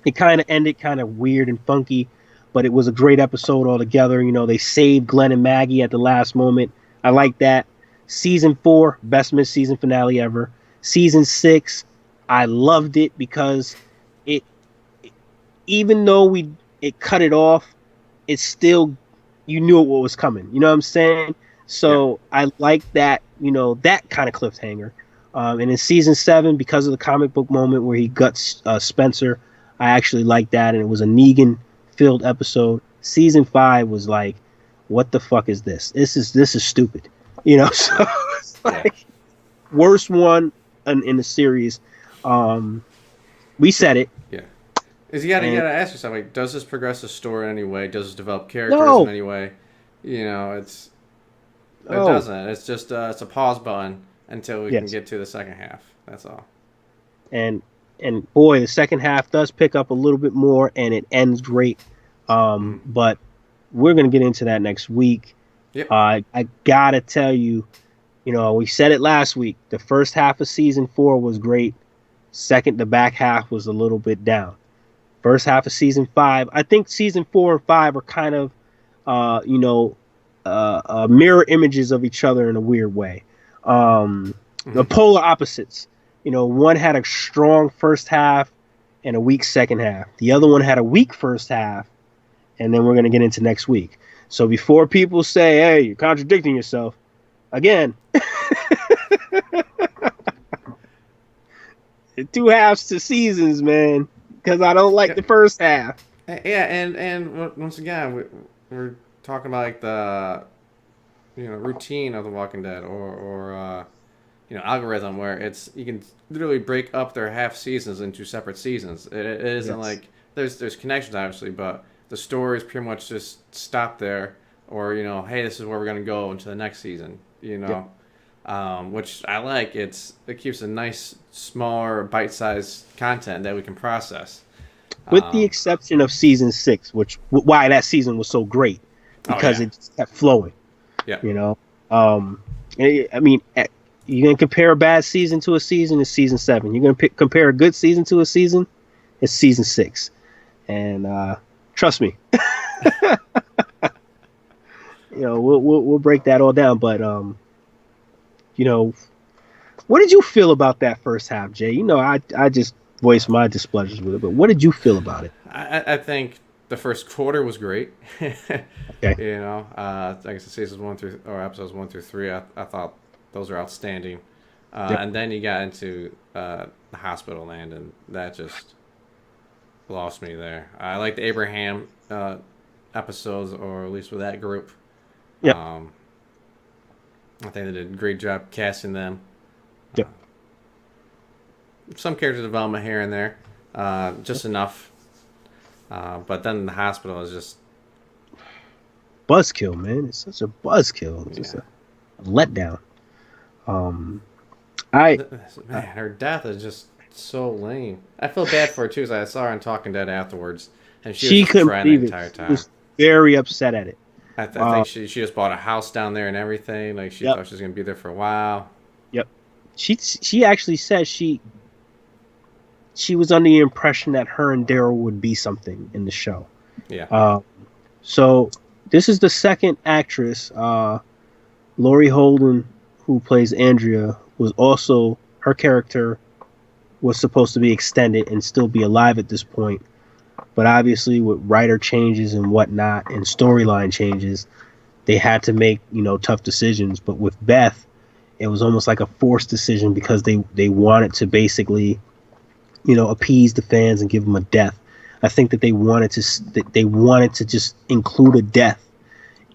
It kind of ended kind of weird and funky, but it was a great episode altogether. They saved Glenn and Maggie at the last moment. I like that. Season 4, best mid-season finale ever. Season 6, I loved it because even though it cut it off, it still you knew what was coming. You know what I'm saying? Yeah. So I like that, that kind of cliffhanger. And in season 7, because of the comic book moment where he guts Spencer, I actually like that, and it was a Negan filled episode. Season 5 was like, what the fuck is this? This is stupid. So Yeah. it's Yeah. like worst one in the series. We said it, Yeah. Is you gotta and ask yourself, like, does this progress the story in any way? Does it develop characters in no, any way? It no, doesn't. It's just it's a pause button until we can yes, get to the second half. That's all. and and boy, the second half does pick up a little bit more, and it ends great. Mm. But we're gonna get into that next week. Yep. I gotta tell you, we said it last week. The first half of season 4 was great. The back half was a little bit down. First half of season 5, I think season 4 and 5 are kind of, uh, you know, mirror images of each other in a weird way. The Mm-hmm. polar opposites. One had a strong first half and a weak second half. The other one had a weak first half, and then we're going to get into next week. So before people say, "Hey, you're contradicting yourself," again, two halves to seasons, man. Because I don't like Yeah. the first half. Yeah. And once again, we're talking about like the routine of The Walking Dead or algorithm where it's you can literally break up their half seasons into separate seasons. It isn't Yes. like there's connections obviously, but the stories pretty much just stop there, or hey, this is where we're gonna go into the next season. Yep. Which I like. It keeps a nice smaller bite-sized content that we can process. With the Um, exception of season 6, which why that season was so great oh because yeah, it just kept flowing. yeah, You know, I mean, you're gonna compare a bad season to a season. It's season 7. You're gonna compare a good season to a season. It's season 6. And trust me, we'll break that all down. But you know, what did you feel about that first half, Jay? I just voiced my displeasures with it, but what did you feel about it? I think the first quarter was great. Okay. I guess the seasons 1 through or episodes 1 through 3, I thought those were outstanding. Yep. And then you got into the hospital land, and that just lost me there. I like the Abraham episodes, or at least with that group. Yep. I think they did a great job casting them. Yep. Some character development here and there, just enough. But then the hospital is just Buzzkill, man. It's such a buzzkill. It's just yeah. a letdown. Um, I Man, her death is just so lame. I feel bad for her too, because I saw her on Talking Dead afterwards, and she was she just couldn't crying the believe entire it. She time. was very upset at it. I think she just bought a house down there and everything. Like she Yep. thought she was gonna be there for a while. Yep. She actually said she was under the impression that her and Daryl would be something in the show. Yeah. So this is the second actress, Laurie Holden, who plays Andrea, was also her character was supposed to be extended and still be alive at this point. But obviously, with writer changes and whatnot and storyline changes, they had to make tough decisions. But with Beth, it was almost like a forced decision because they wanted to basically appease the fans and give them a death. I think that they wanted to just include a death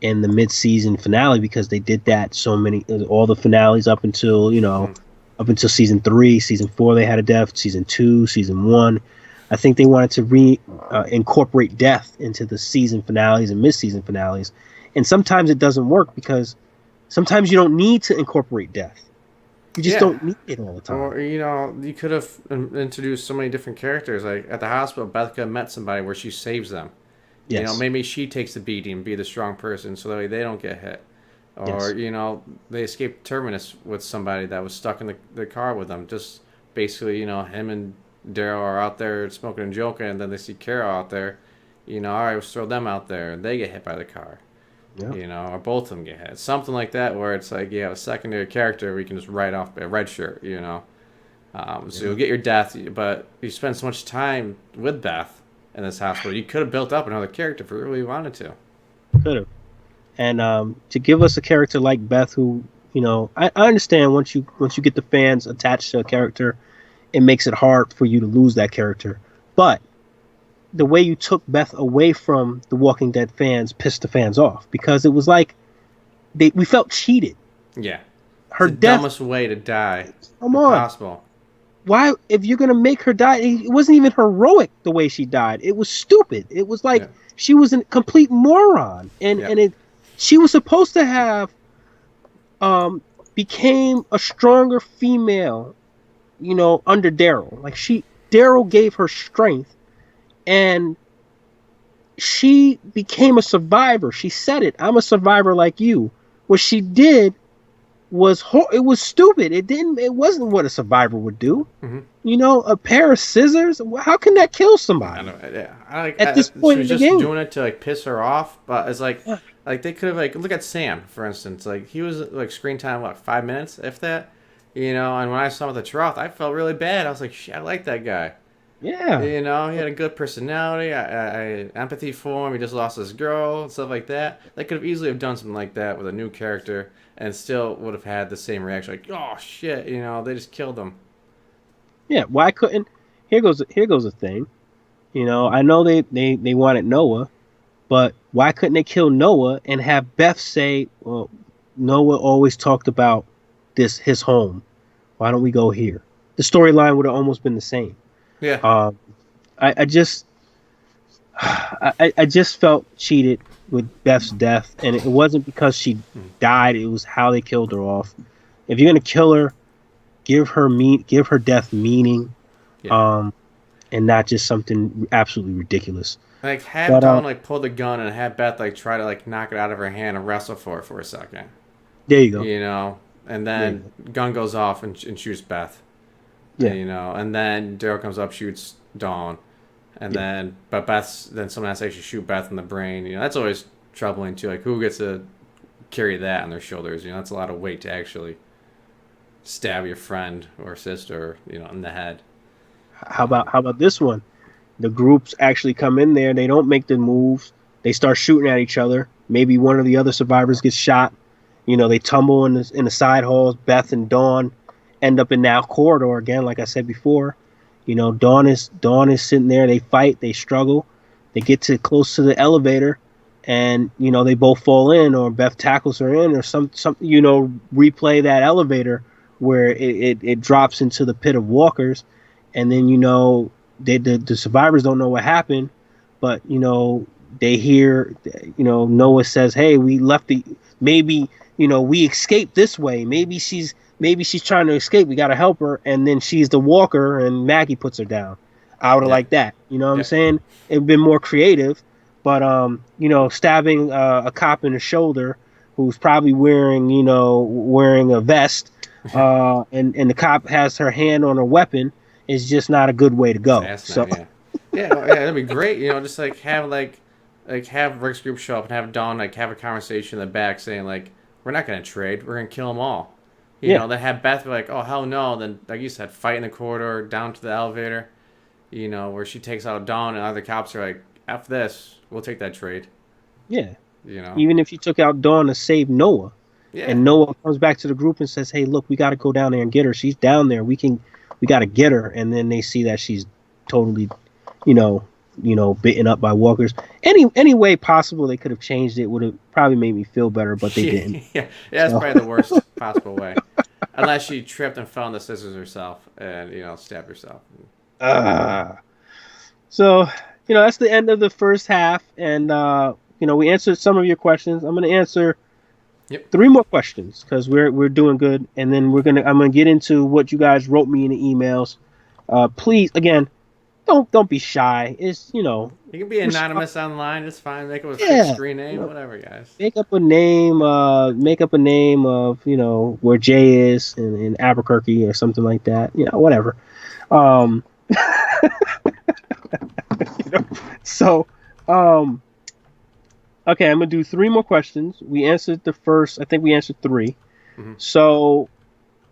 in the mid-season finale because they did that all the finales up until season 3, season 4 they had a death, season 2, season 1. I think they wanted to incorporate death into the season finales and mid-season finales, and sometimes it doesn't work because sometimes you don't need to incorporate death. You just don't need it all the time. Or you could have introduced so many different characters. Like at the hospital, Beth could have met somebody where she saves them. Yes. Maybe she takes the beating and be the strong person, so that way they don't get hit. Or Yes. they escaped Terminus with somebody that was stuck in the car with them. Just basically, him and Daryl are out there smoking and joking, and then they see Carol out there. All right, let's throw them out there, and they get hit by the car. Yeah. Or both of them get hit. Something like that, where it's like you have a secondary character we can just write off a red shirt. So you'll get your death, but you spend so much time with Beth in this hospital. You could have built up another character if you really wanted to. Could have. and to give us a character like Beth, who I understand once you get the fans attached to a character, it makes it hard for you to lose that character. But the way you took Beth away from the Walking Dead fans pissed the fans off, because it was like we felt cheated. Yeah. Her it's the death. dumbest way to die. Come on. Possible. Why, if you're gonna make her die, it wasn't even heroic the way she died. It was stupid. It was like she was a complete moron, and she was supposed to have became a stronger female, under Daryl. Like Daryl gave her strength, and she became a survivor. She said it. I'm a survivor like you. What she did was it was stupid. It wasn't what a survivor would do. Mm-hmm. A pair of scissors. How can that kill somebody? At this point in the just game, doing it to like piss her off, but it's like they could have look at Sam, for instance. Like, he was like screen time 5 minutes, if that. And when I saw him at the trough, I felt really bad. I was like, shit, I like that guy. Yeah. He had a good personality. I empathy for him. He just lost his girl and stuff like that. They could have easily have done something like that with a new character, and still would have had the same reaction. Like, oh shit, they just killed him. Yeah. Why couldn't? Here goes a thing. I know they wanted Noah, but why couldn't they kill Noah and have Beth say, well, Noah always talked about his home. Why don't we go here? The storyline would have almost been the same. Yeah. I just felt cheated with Beth's death, and it wasn't because she died. It was how they killed her off. If you're gonna kill her, give her death meaning, and not just something absolutely ridiculous. Have Dawn pull the gun and have Beth try to knock it out of her hand and wrestle for it for a second. There you go. And then gun goes off and shoots Beth. Yeah. And then Daryl comes up, shoots Dawn, and then someone has to actually shoot Beth in the brain. That's always troubling too. Like, who gets to carry that on their shoulders? That's a lot of weight to actually stab your friend or sister, in the head. How about this one? The groups actually come in there. They don't make the moves. They start shooting at each other. Maybe one of the other survivors gets shot. They tumble in the side halls. Beth and Dawn end up in that corridor again, like I said before. Dawn is sitting there. They fight. They struggle. They get close to the elevator, and they both fall in, or Beth tackles her in, or some replay that elevator where it drops into the pit of walkers, and then the survivors don't know what happened, but they hear Noah says, "Hey, we left maybe we escaped this way. Maybe she's trying to escape. We got to help her." And then she's the walker, and Maggie puts her down. I would have liked that. What I'm saying? It'd been more creative, but stabbing a cop in the shoulder who's probably wearing a vest, and the cop has her hand on her weapon, is just not a good way to go. That'd be great. Just have Rick's group show up and have Dawn have a conversation in the back saying we're not gonna trade. We're gonna kill them all. Then have Beth be like, oh hell no. Then like you said, fight in the corridor down to the elevator. Where she takes out Dawn, and other cops are like, F this, we'll take that trade. Yeah. Even if you took out Dawn to save Noah, and Noah comes back to the group and says, hey, look, we got to go down there and get her. She's down there. We got to get her. And then they see that she's totally, bitten up by walkers. Any way possible they could have changed it would have probably made me feel better, but they didn't. That's probably the worst possible way. Unless she tripped and fell on the scissors herself and, stabbed herself. So, that's the end of the first half. And, we answered some of your questions. I'm going to answer 3 more questions because we're doing good. And then I'm going to get into what you guys wrote me in the emails. Please, again, don't be shy. It's, you can be anonymous online. It's fine. Make up a fake screen name, whatever, guys. Make up a name of, where Jay is in Albuquerque or something like that. Whatever. Okay, I'm gonna do 3 more questions. We answered the first. I think we answered 3. Mm-hmm. So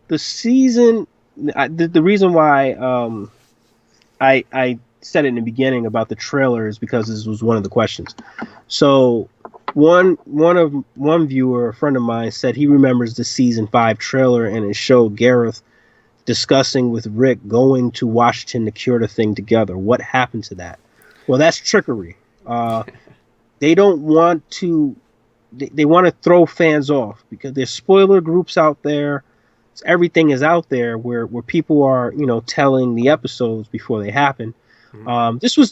the season, the reason why I said it in the beginning about the trailer is because this was one of the questions. So One viewer, a friend of mine, said he remembers the season 5 trailer and it showed Gareth discussing with Rick going to Washington to cure the thing together. What happened to that? Well, that's trickery. They don't want to. They want to throw fans off because there's spoiler groups out there. Everything is out there where people are telling the episodes before they happen. This was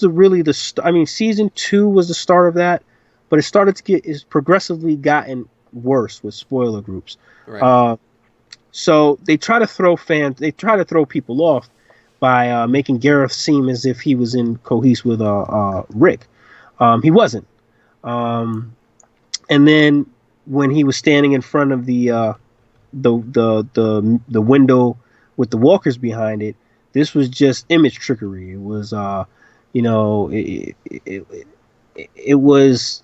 season 2 was the start of that, but it started to it's progressively gotten worse with spoiler groups. Right. So they try to throw people off by making Gareth seem as if he was in cohesive with Rick. He wasn't. And then when he was standing in front of the window with the walkers behind it, this was just image trickery. It was it was,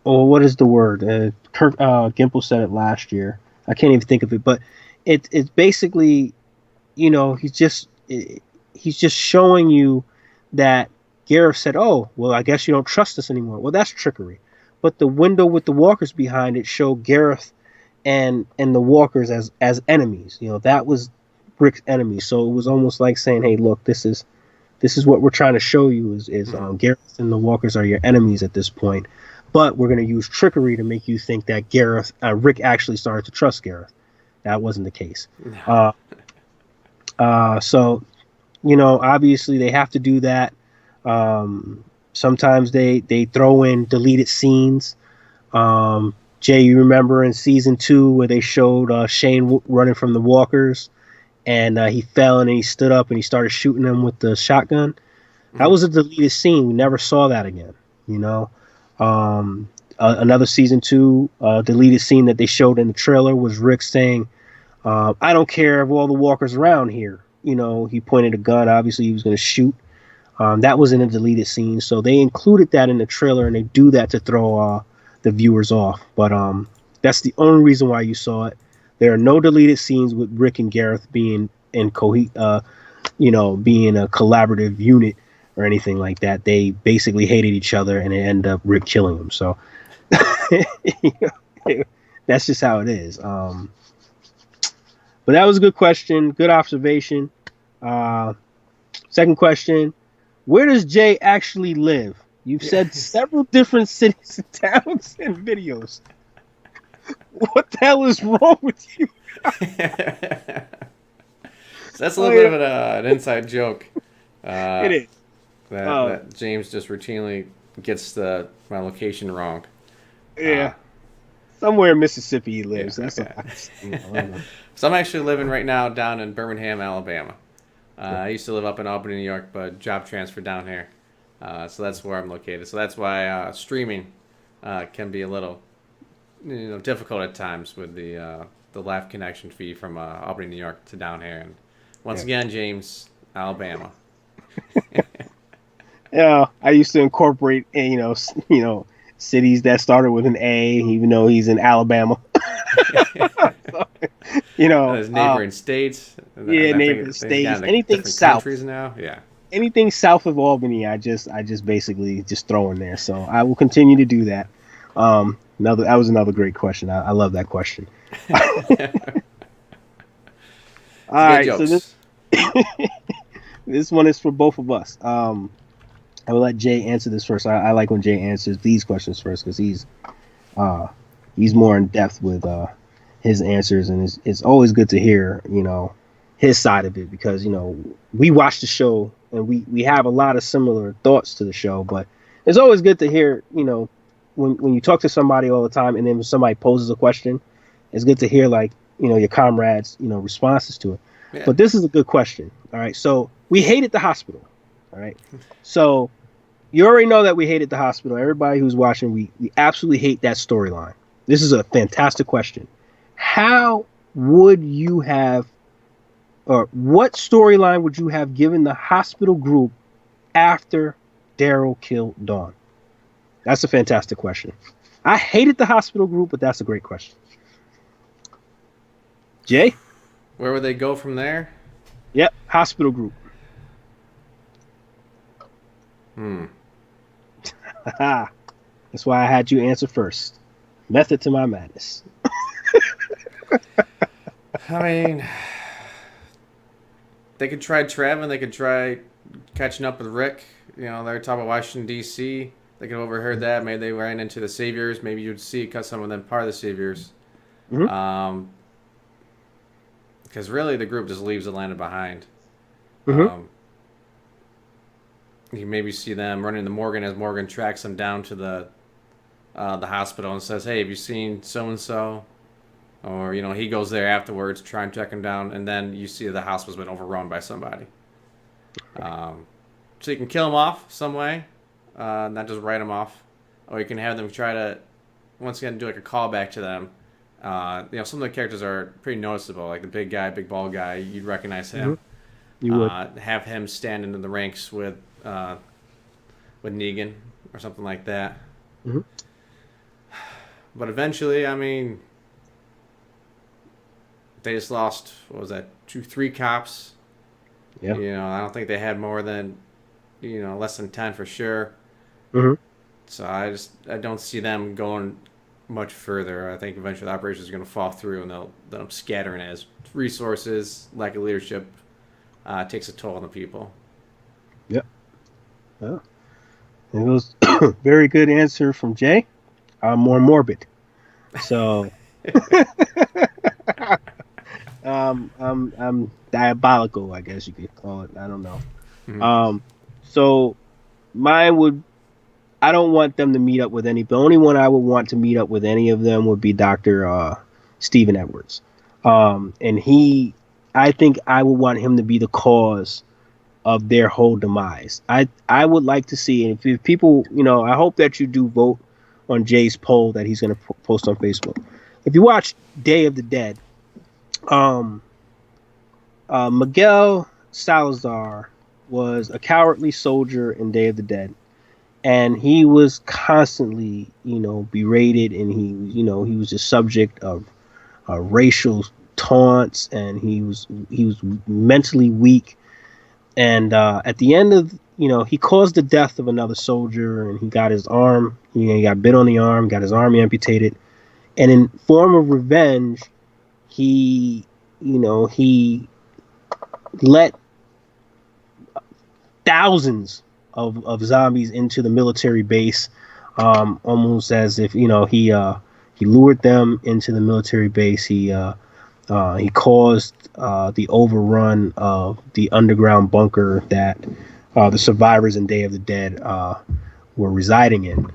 what is the word? Kirk Gimple said it last year. I can't even think of it, but it's basically, he's just showing you that Gareth said, "Oh, well, I guess you don't trust us anymore." Well, that's trickery. But the window with the walkers behind it showed Gareth and the walkers as enemies. That was Rick's enemy. So it was almost like saying, "Hey, look, this is what we're trying to show you is Gareth and the walkers are your enemies at this point. But we're going to use trickery to make you think that Rick actually started to trust Gareth." That wasn't the case. No. So, obviously they have to do that. Sometimes they throw in deleted scenes. Jay, you remember in season 2 where they showed Shane running from the walkers, and he fell and he stood up and he started shooting them with the shotgun. That was a deleted scene. We never saw that again. Another season 2 deleted scene that they showed in the trailer was Rick saying, "I don't care of all the walkers around here." He pointed a gun. Obviously, he was going to shoot. That was in a deleted scene. So they included that in the trailer, and they do that to throw the viewers off. But that's the only reason why you saw it. There are no deleted scenes with Rick and Gareth being being a collaborative unit or anything like that. They basically hated each other, and it ended up Rick killing them. So that's just how it is. But that was a good question. Good observation. Second question. Where does Jay actually live? You've said several different cities and towns in videos. What the hell is wrong with you? So that's a little bit of an inside joke. It is. That James just routinely gets my location wrong. Yeah. Somewhere in Mississippi he lives. Yeah, That's okay. So I'm actually living right now down in Birmingham, Alabama. I used to live up in Albany, New York, but job transfer down here. So that's where I'm located. So that's why streaming can be a little difficult at times with the live connection fee from Albany, New York to down here. And once again, James, Alabama. Yeah, I used to incorporate cities that started with an A, even though he's in Alabama. There's neighboring states. Neighboring states. Anything south. Countries now. Yeah. Anything south of Albany, I just basically just throw in there. So I will continue to do that. That was another great question. I love that question. All right, so this one is for both of us. I will let Jay answer this first. I like when Jay answers these questions first because he's more in depth with his answers, and it's always good to hear his side of it because we watch the show and we have a lot of similar thoughts to the show, but it's always good to hear when you talk to somebody all the time and then when somebody poses a question, it's good to hear your comrades responses to it. Yeah. But this is a good question. All right, so we hated the hospital. All right, so you already know that we hated the hospital. Everybody who's watching, we absolutely hate that storyline. This is a fantastic question. How would you have, or what storyline would you have given the hospital group after Daryl killed Dawn? That's a fantastic question. I hated the hospital group, but that's a great question. Jay? Where would they go from there? Yep, hospital group. That's why I had you answer first. Method to my madness. I mean, they could try traveling. They could try catching up with Rick. You know, they're talking about Washington, D.C. They could have overheard that. Maybe they ran into the Saviors. Maybe you'd see because some of them part of the Saviors. Mm-hmm. Because really the group just leaves Atlanta behind. Mm-hmm. You can maybe see them running to Morgan as Morgan tracks them down to the hospital and says, "Hey, have you seen so and so?" Or he goes there afterwards, try and track him down, and then you see the hospital's been overrun by somebody. So you can kill them off some way, not just write them off, or you can have them try to once again do like a callback to them. Some of the characters are pretty noticeable, like the big guy, big bald guy. You'd recognize him. Mm-hmm. You would have him stand into the ranks with Negan or something like that. Mm-hmm. But eventually, I mean, they just lost. What was that? 3 cops. Yeah. I don't think they had more than less than 10 for sure. Mm-hmm. So I don't see them going much further. I think eventually the operation is going to fall through, and they'll end up scattering as resources, lack of leadership takes a toll on the people. Yep. Well, it was very good answer from Jay. I'm more morbid, so I'm diabolical, I guess you could call it. I don't know. Mm-hmm. So mine would. I don't want them to meet up with any. The only one I would want to meet up with any of them would be Dr. Stephen Edwards. And I think I would want him to be the cause of their whole demise. I would like to see, and if people, I hope that you do vote on Jay's poll that he's going to post on Facebook. If you watch Day of the Dead, Miguel Salazar was a cowardly soldier in Day of the Dead. And he was constantly, berated, and he was a subject of racial taunts, and he was mentally weak. And at the end of, he caused the death of another soldier, and he got his arm, he got bit on the arm, got his arm amputated. And in form of revenge, he let thousands of zombies into the military base, almost as if he lured them into the military base. He caused the overrun of the underground bunker that the survivors in Day of the Dead were residing in,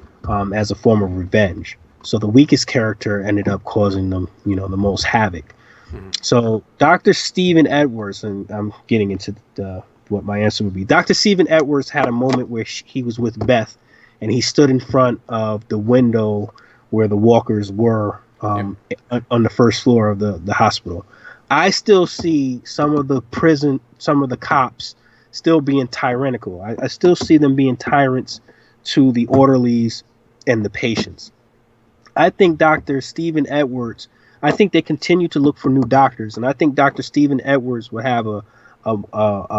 as a form of revenge. So the weakest character ended up causing them, the most havoc. Mm-hmm. So Dr. Stephen Edwards, and I'm getting into what my answer would be. Dr. Stephen Edwards had a moment where he was with Beth, and he stood in front of the window where the walkers were on the first floor of the hospital. I still see some of the cops still being tyrannical. I still see them being tyrants to the orderlies and the patients. I think Dr. Stephen Edwards, I think they continue to look for new doctors, and I think Dr. Stephen Edwards would have a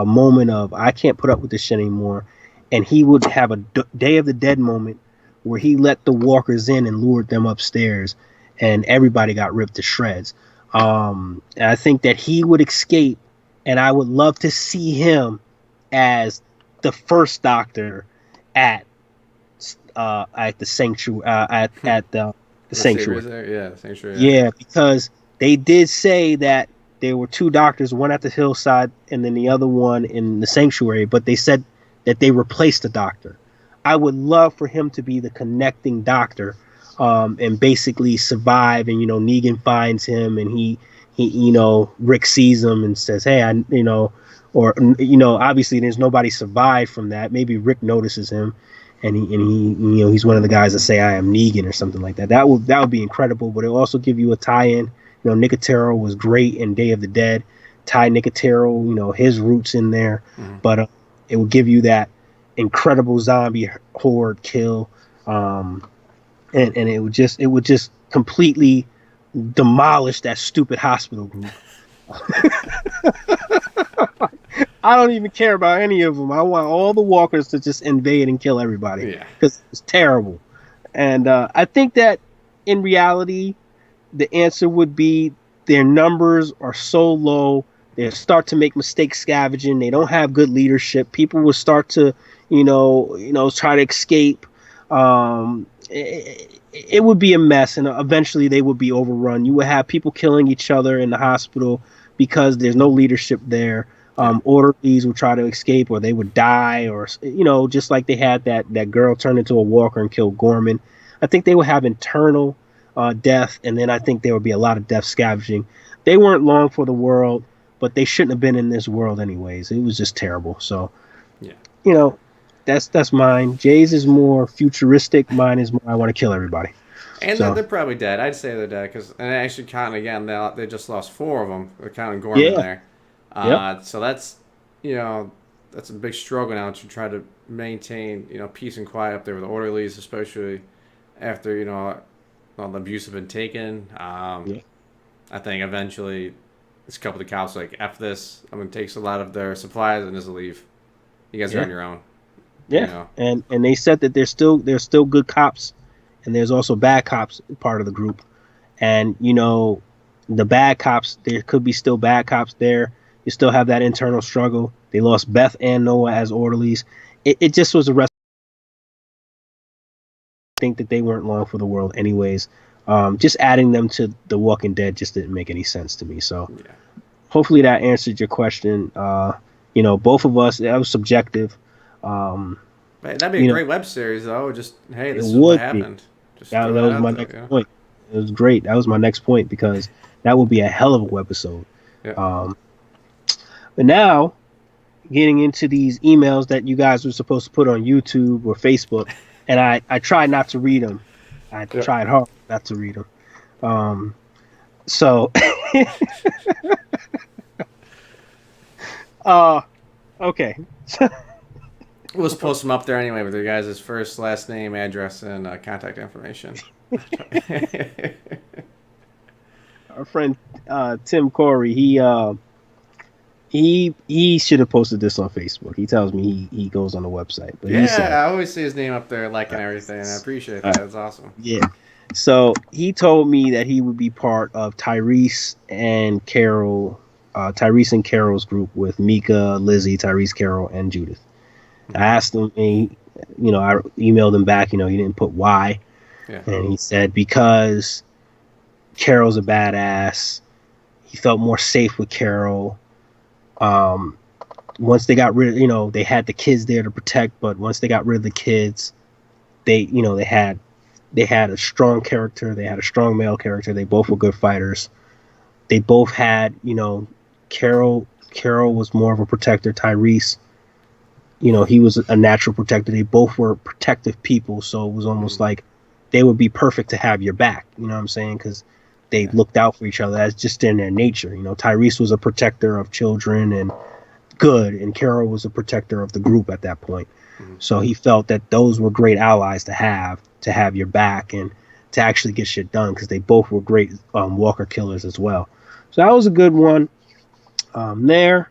moment of, I can't put up with this shit anymore, and he would have a Day of the Dead moment where he let the walkers in and lured them upstairs, and everybody got ripped to shreds. And I think that he would escape, and I would love to see him as the first doctor at the sanctuary, at the sanctuary. Yeah, sanctuary. Yeah, because they did say that there were 2 doctors, one at the hillside and then the other one in the sanctuary, but they said that they replaced the doctor. I would love for him to be the connecting doctor, and basically survive. And, Negan finds him, and he Rick sees him and says, hey, obviously there's nobody survived from that. Maybe Rick notices him, and he's one of the guys that say, I am Negan or something like that. That would be incredible, but it'll also give you a tie-in. Nicotero was great in Day of the Dead. Ty Nicotero, his roots in there. Mm-hmm. But it will give you that incredible zombie horde kill. And it would just completely demolish that stupid hospital group. I don't even care about any of them. I want all the walkers to just invade and kill everybody. Yeah. Because it's terrible. And I think that in reality, the answer would be their numbers are so low. They start to make mistakes scavenging. They don't have good leadership. People will start to, try to escape. It would be a mess, and eventually they would be overrun. You would have people killing each other in the hospital because there's no leadership there. Orderlies would try to escape, or they would die, or just like they had that girl turn into a walker and kill Gorman. I think they would have internal death, and then I think there would be a lot of death scavenging. They weren't long for the world, but they shouldn't have been in this world anyways. It was just terrible. So, that's mine. Jay's is more futuristic. Mine is more I want to kill everybody. And So, they're probably dead. I'd say they're dead because, and actually counting again, they just lost 4 of them. They're counting Gorman there. Yep. So that's that's a big struggle now to try to maintain peace and quiet up there with the orderlies, especially after all the abuse have been taken. I think eventually this couple of the cops like F this. I'm gonna take a lot of their supplies and just leave. You guys are on your own. Yeah, and they said that there's still good cops, and there's also bad cops part of the group, and the bad cops, there could be still bad cops there. You still have that internal struggle. They lost Beth and Noah as orderlies. It just was a rest. I think that they weren't long for the world anyways. Just adding them to The Walking Dead just didn't make any sense to me. So hopefully that answered your question. Both of us, that was subjective. That'd be a great web series, though. Just hey, this is what happened. That was my next point. It was great. That was my next point because that would be a hell of a webisode. Yeah. But now, getting into these emails that you guys were supposed to put on YouTube or Facebook, and I tried not to read them. I tried hard not to read them. So, okay. We'll just post them up there anyway with your guys' first, last name, address, and contact information. Our friend Tim Corey, he should have posted this on Facebook. He tells me he goes on the website. But he said, I always see his name up there liking everything, and I appreciate that. That's awesome. Yeah. So he told me that he would be part of Tyrese and Carol's group with Mika, Lizzie, Tyrese, Carol, and Judith. I asked him, and I emailed him back, he didn't put why. Yeah. And he said because Carol's a badass. He felt more safe with Carol. Once they got rid of, they had the kids there to protect, but once they got rid of the kids, they had a strong character. They had a strong male character. They both were good fighters. They both had, Carol was more of a protector. Tyrese, he was a natural protector. They both were protective people. So it was almost like they would be perfect to have your back. You know what I'm saying? Because they looked out for each other. That's just in their nature. Tyrese was a protector of children and good, and Carol was a protector of the group at that point. So he felt that those were great allies to have your back and to actually get shit done because they both were great walker killers as well. So that was a good one. My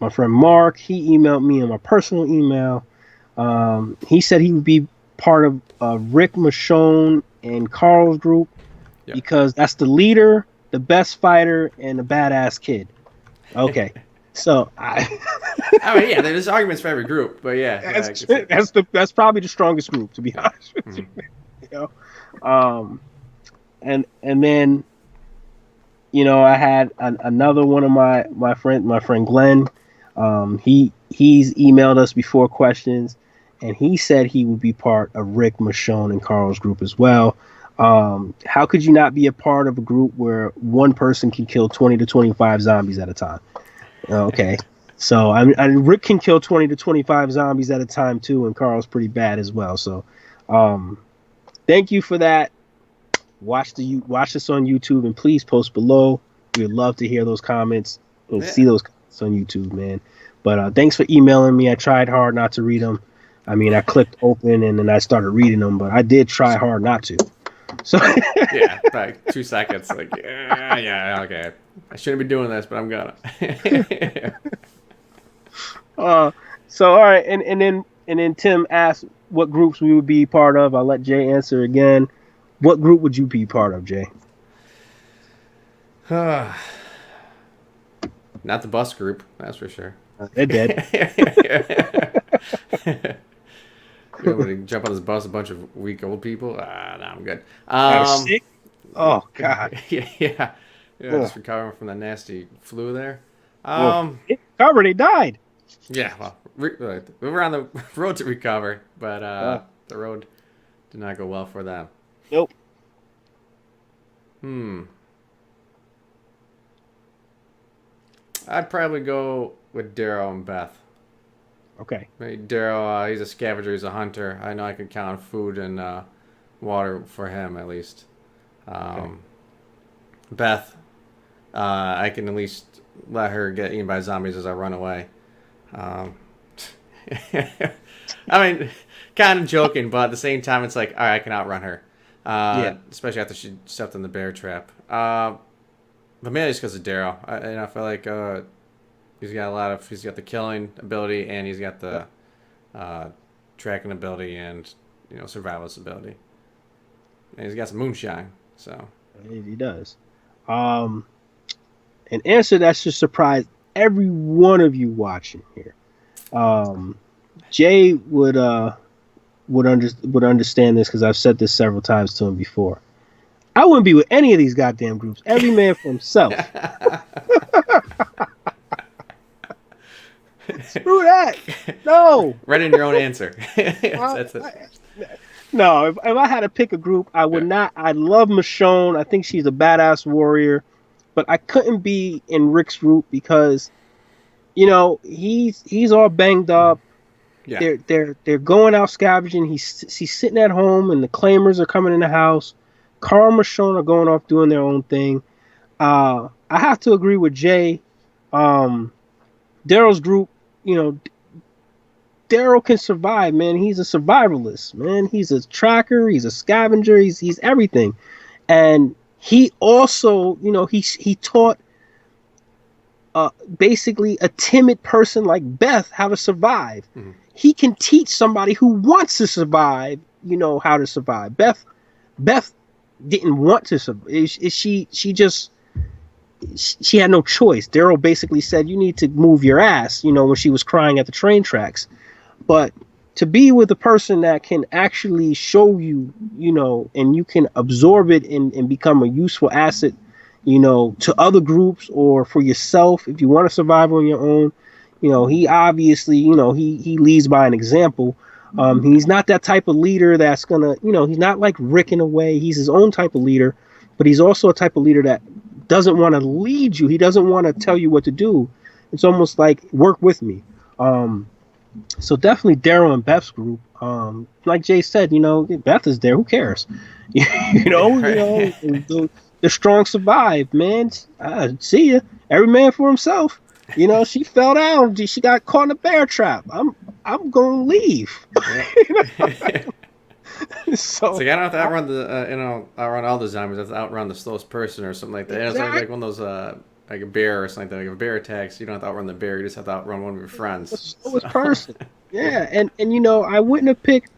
friend Mark, he emailed me on my personal email. He said he would be part of Rick Michonne and Carl's group because that's the leader, the best fighter, and the badass kid. Okay. So there's arguments for every group, but that's probably the strongest group, to be honest with you. And then I had another one of my friend Glenn. He's emailed us before questions, and he said he would be part of Rick, Michonne, and Carl's group as well. How could you not be a part of a group where one person can kill 20 to 25 zombies at a time? Okay. So Rick can kill 20 to 25 zombies at a time too, and Carl's pretty bad as well. So thank you for that. Watch this on YouTube, and please post below. We would love to hear those comments and see those comments on YouTube, man. But thanks for emailing me. I tried hard not to read them. I mean, I clicked open and then I started reading them, but I did try hard not to. So like 2 seconds. Like, okay. I shouldn't be doing this, but I'm gonna. So all right, and then Tim asked, what groups we would be part of. I'll let Jay answer again. What group would you be part of, Jay? Not the bus group, that's for sure. They're dead. Able to jump on this bus, a bunch of weak old people. No, I'm good. Sick? Oh God. Yeah. Just recovering from the nasty flu there. Recovered. They died. Yeah, well, we were on the road to recover, but the road did not go well for them. Nope. I'd probably go with Daryl and Beth. Okay. Daryl, he's a scavenger, he's a hunter. I know I can count on food and water for him at least. Okay. Beth, I can at least let her get eaten by zombies as I run away. I mean, kind of joking, but at the same time, it's like, all right, I can outrun her. Especially after she stepped in the bear trap. But mainly just because of Daryl. I feel like he's got the killing ability, and he's got the tracking ability and survivalist ability. And he's got some moonshine, so he does. An answer that should surprise every one of you watching here. Jay would understand this because I've said this several times to him before. I wouldn't be with any of these goddamn groups. Every man for himself. Screw that. No. Write in your own answer. That's it. No, if I had to pick a group, I would not. I love Michonne. I think she's a badass warrior. But I couldn't be in Rick's group because, he's all banged up. Yeah. They're going out scavenging. He's sitting at home, and the claimers are coming in the house. Carl and Michonne are going off doing their own thing. I have to agree with Jay. Daryl's group, Daryl can survive, man. He's a survivalist, man. He's a tracker. He's a scavenger. He's everything. And he also, he taught basically a timid person like Beth how to survive. Mm-hmm. He can teach somebody who wants to survive, how to survive. Beth didn't want to survive. She had no choice. Daryl basically said, you need to move your ass, when she was crying at the train tracks. But to be with a person that can actually show you, and you can absorb it and become a useful asset, to other groups or for yourself, if you want to survive on your own, he obviously, he leads by an example. He's not that type of leader that's gonna, he's not like Rick in a way. He's his own type of leader, but he's also a type of leader that doesn't want to lead you. He doesn't want to tell you what to do. It's almost like work with me. So definitely Daryl and Beth's group. Like Jay said, Beth is there. Who cares? The strong survive, man. See ya. Every man for himself. She fell down. She got caught in a bear trap. I'm gonna leave. So I don't have to outrun outrun all the zombies. I have to outrun the slowest person or something like that. Exactly. It's like one of those like a bear or something like that. Like a bear attacks, you don't have to outrun the bear. You just have to outrun one of your friends. The slowest person. Yeah, and I wouldn't have picked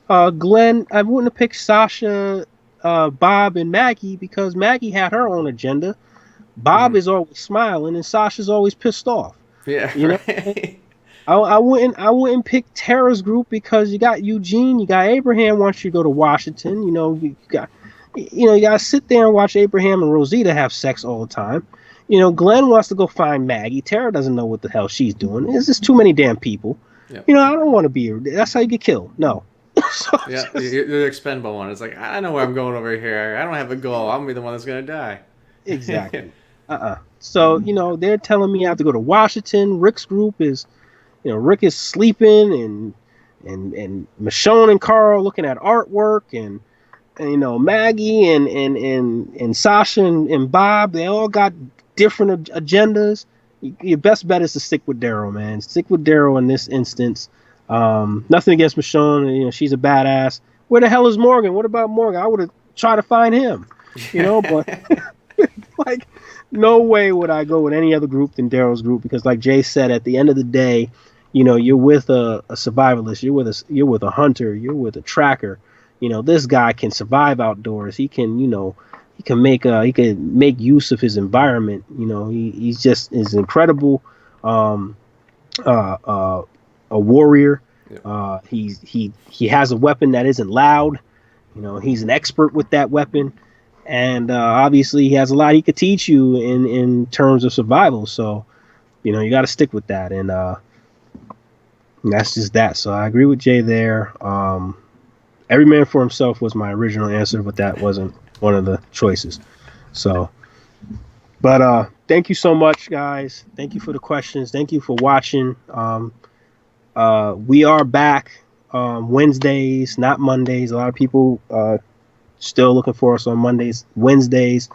Glenn. I wouldn't have picked Sasha, Bob, and Maggie because Maggie had her own agenda. Bob is always smiling, and Sasha's always pissed off. Yeah, right. I wouldn't pick Tara's group because you got Eugene, you got Abraham wants you to go to Washington. You got to sit there and watch Abraham and Rosita have sex all the time. Glenn wants to go find Maggie. Tara doesn't know what the hell she's doing. There's just too many damn people. Yep. I don't want to be here. That's how you get killed. No. You're the expendable one. It's like, I know where I'm going over here. I don't have a goal. I'm gonna be the one that's gonna die. Exactly. So they're telling me I have to go to Washington. Rick's group is, Rick is sleeping and Michonne and Carl looking at artwork and Maggie and Sasha and Bob, they all got different agendas. Your best bet is to stick with Daryl, man. Stick with Daryl in this instance. Nothing against Michonne, she's a badass. Where the hell is Morgan? What about Morgan? I would have tried to find him, but like no way would I go with any other group than Daryl's group because like Jay said, at the end of the day, you're with a survivalist, you're with a hunter, you're with a tracker. This guy can survive outdoors. He can, he can make use of his environment. He's just is incredible. Um, uh, uh, a warrior. Yep. He has a weapon that isn't loud. He's an expert with that weapon, and obviously he has a lot he could teach you in terms of survival. So you got to stick with that, and that's just that. So I agree with Jay there. Every man for himself was my original answer, but that wasn't one of the choices. So, but thank you so much, guys. Thank you for the questions. Thank you for watching. We are back Wednesdays, not Mondays. A lot of people still looking for us on Mondays, Wednesdays.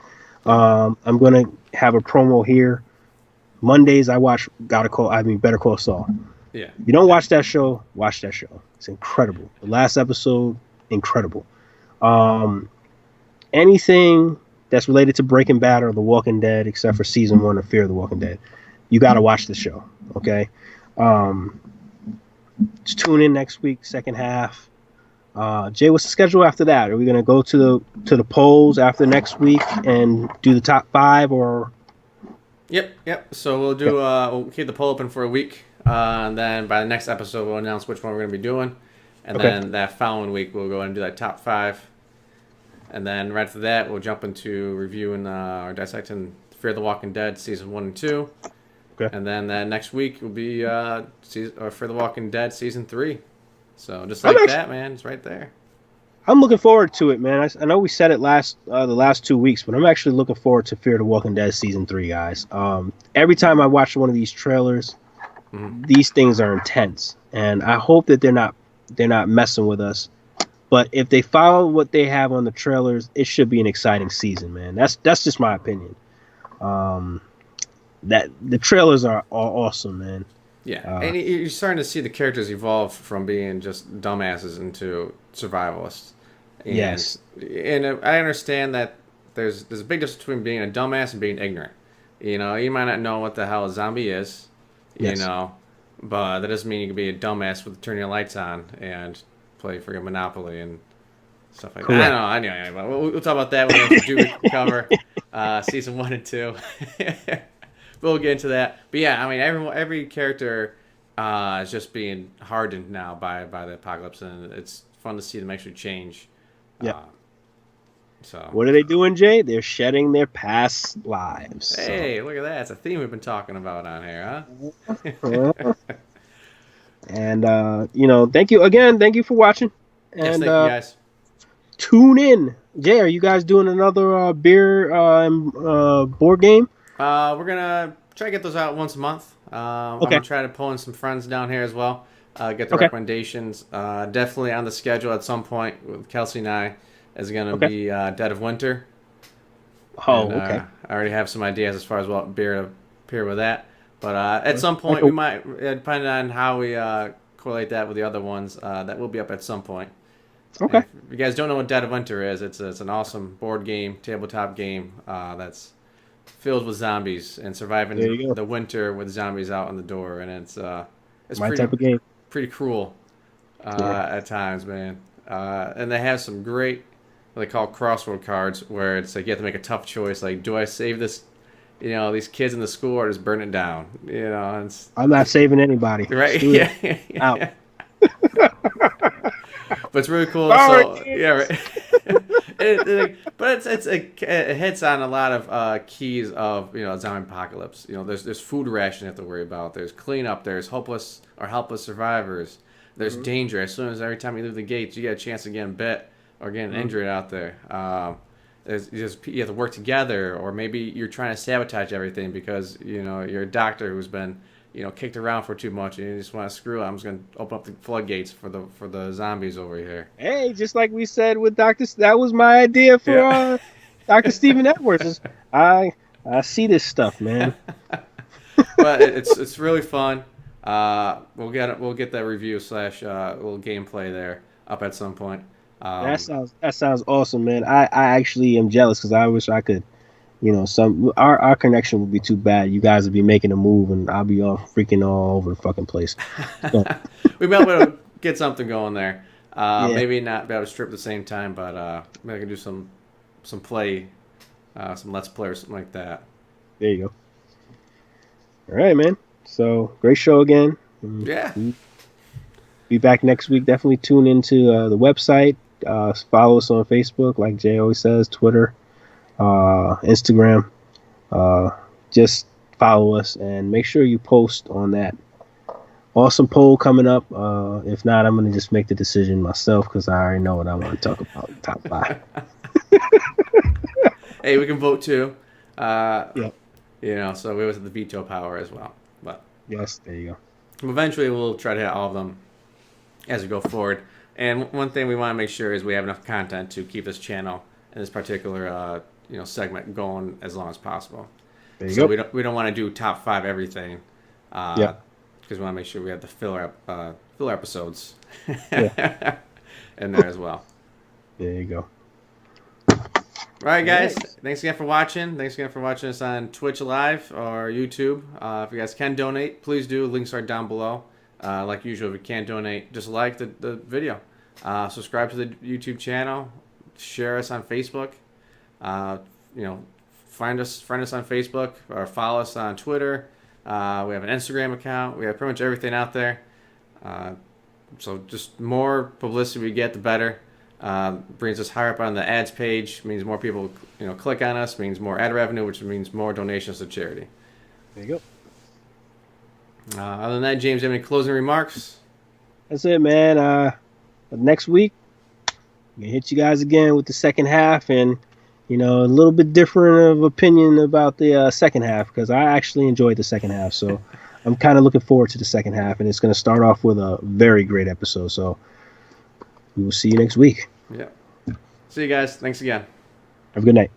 I'm gonna have a promo here. Mondays I watch Better Call Saul. Yeah. If you don't watch that show, watch that show. It's incredible. The last episode, incredible. Anything that's related to Breaking Bad or The Walking Dead, except for season 1 of Fear of the Walking Dead, you got to watch the show. Okay. Just tune in next week, second half. Jay, what's the schedule after that? Are we gonna go to the polls after next week and do the top 5 or? Yep. So we'll do. We'll keep the poll open for a week, and then by the next episode, we'll announce which one we're going to be doing, and then that following week we'll go and do that top 5, and then right after that we'll jump into reviewing or dissecting Fear the Walking Dead season 1 and 2, and then that next week will be Fear the Walking Dead season 3. So just like that, man, it's right there. I'm looking forward to it, man. I know we said it the last 2 weeks, but I'm actually looking forward to Fear the Walking Dead season 3, guys. Every time I watch one of these trailers, these things are intense, and I hope that they're not messing with us. But if they follow what they have on the trailers, it should be an exciting season, man. That's just my opinion. That the trailers are awesome, man. Yeah, and you're starting to see the characters evolve from being just dumbasses into survivalists. And, yes. And I understand that there's a big difference between being a dumbass and being ignorant. You might not know what the hell a zombie is, but that doesn't mean you can be a dumbass with turning your lights on and play friggin' Monopoly and stuff like that. I don't know. We'll talk about that when we do cover season 1 and 2. We'll get into that. But yeah, I mean, every character is just being hardened now by the apocalypse, and it's fun to see them actually change. Yeah. So what are they doing, Jay? They're shedding their past lives. Hey, look at that. It's a theme we've been talking about on here, huh? And, thank you again. Thank you for watching. And, yes, thank you guys. Tune in. Jay, are you guys doing another beer board game? We're going to try to get those out once a month. I'm going to try to pull in some friends down here as well. Get the recommendations. Definitely on the schedule at some point with Kelsey and I is going to be Dead of Winter. Oh, and, okay. I already have some ideas as far as what beer to pair with that. But at some point, we might, depending on how we correlate that with the other ones, that will be up at some point. Okay. And if you guys don't know what Dead of Winter is, it's an awesome board game, tabletop game that's filled with zombies and surviving the winter with zombies out on the door, and it's my type of game. Pretty cruel at times, man. And they have some great what they call crossword cards, where it's like you have to make a tough choice. Like, do I save this, these kids in the school, or just burn it down? I'm not saving anybody. Right? Yeah. Out. But it's really cool. So yeah, right. But it hits on a lot of keys of zombie apocalypse. There's food ration you have to worry about. There's cleanup. There's hopeless or helpless survivors. There's danger. As soon as every time you leave the gates, you get a chance of getting bit or getting injured out there. You have to work together, or maybe you're trying to sabotage everything because you're a doctor who's been kicked around for too much, and you just want to screw it. I'm just going to open up the floodgates for the zombies over here. Hey, just like we said with that was my idea for Dr. Stephen Edwards. I see this stuff, man. But it's really fun. We'll get that review / little gameplay there up at some point. That sounds awesome, man. I actually am jealous because I wish I could you know, our connection would be too bad. You guys would be making a move, and I'll be all freaking all over the fucking place. So, We might be able to get something going there. yeah, Maybe not be able to strip at the same time, but maybe I can do some play, some let's play or something like that. there you go. All right, man. So great show again. Yeah. Be back next week. Definitely tune into the website. Follow us on Facebook, like Jay always says, Twitter, Instagram. Just follow us and make sure you post on that awesome poll coming up. If not, I'm going to just make the decision myself because I already know what I want to talk about. Top 5. Hey, we can vote too. Yeah. You know, so we have the veto power as well. But Yes, there you go. eventually we'll try to hit all of them as we go forward. And one thing we want to make sure is we have enough content to keep this channel and this particular segment going as long as possible. There you So go. we don't want to do top 5 everything. Yeah. Because we want to make sure we have the filler episodes Yeah. in there as well. There you go. All right, guys. Yes. Thanks again for watching. Thanks again for watching us on Twitch Live or YouTube. If you guys can donate, please do. Links are down below. Like usual, if you can't donate, just like the video. Subscribe to the YouTube channel. Share us on Facebook. Find us on Facebook or follow us on Twitter. We have an Instagram account. We have pretty much everything out there. So just more publicity we get, the better. Brings us higher up on the ads page. Means more people, click on us. Means more ad revenue, which means more donations to charity. There you go. Other than that, James, you have any closing remarks? That's it, man. Next week, I'm gonna hit you guys again with the second half, and a little bit different of opinion about the second half because I actually enjoyed the second half. So I'm kind of looking forward to the second half, and it's going to start off with a very great episode. So we will see you next week. Yeah. See you guys. Thanks again. Have a good night.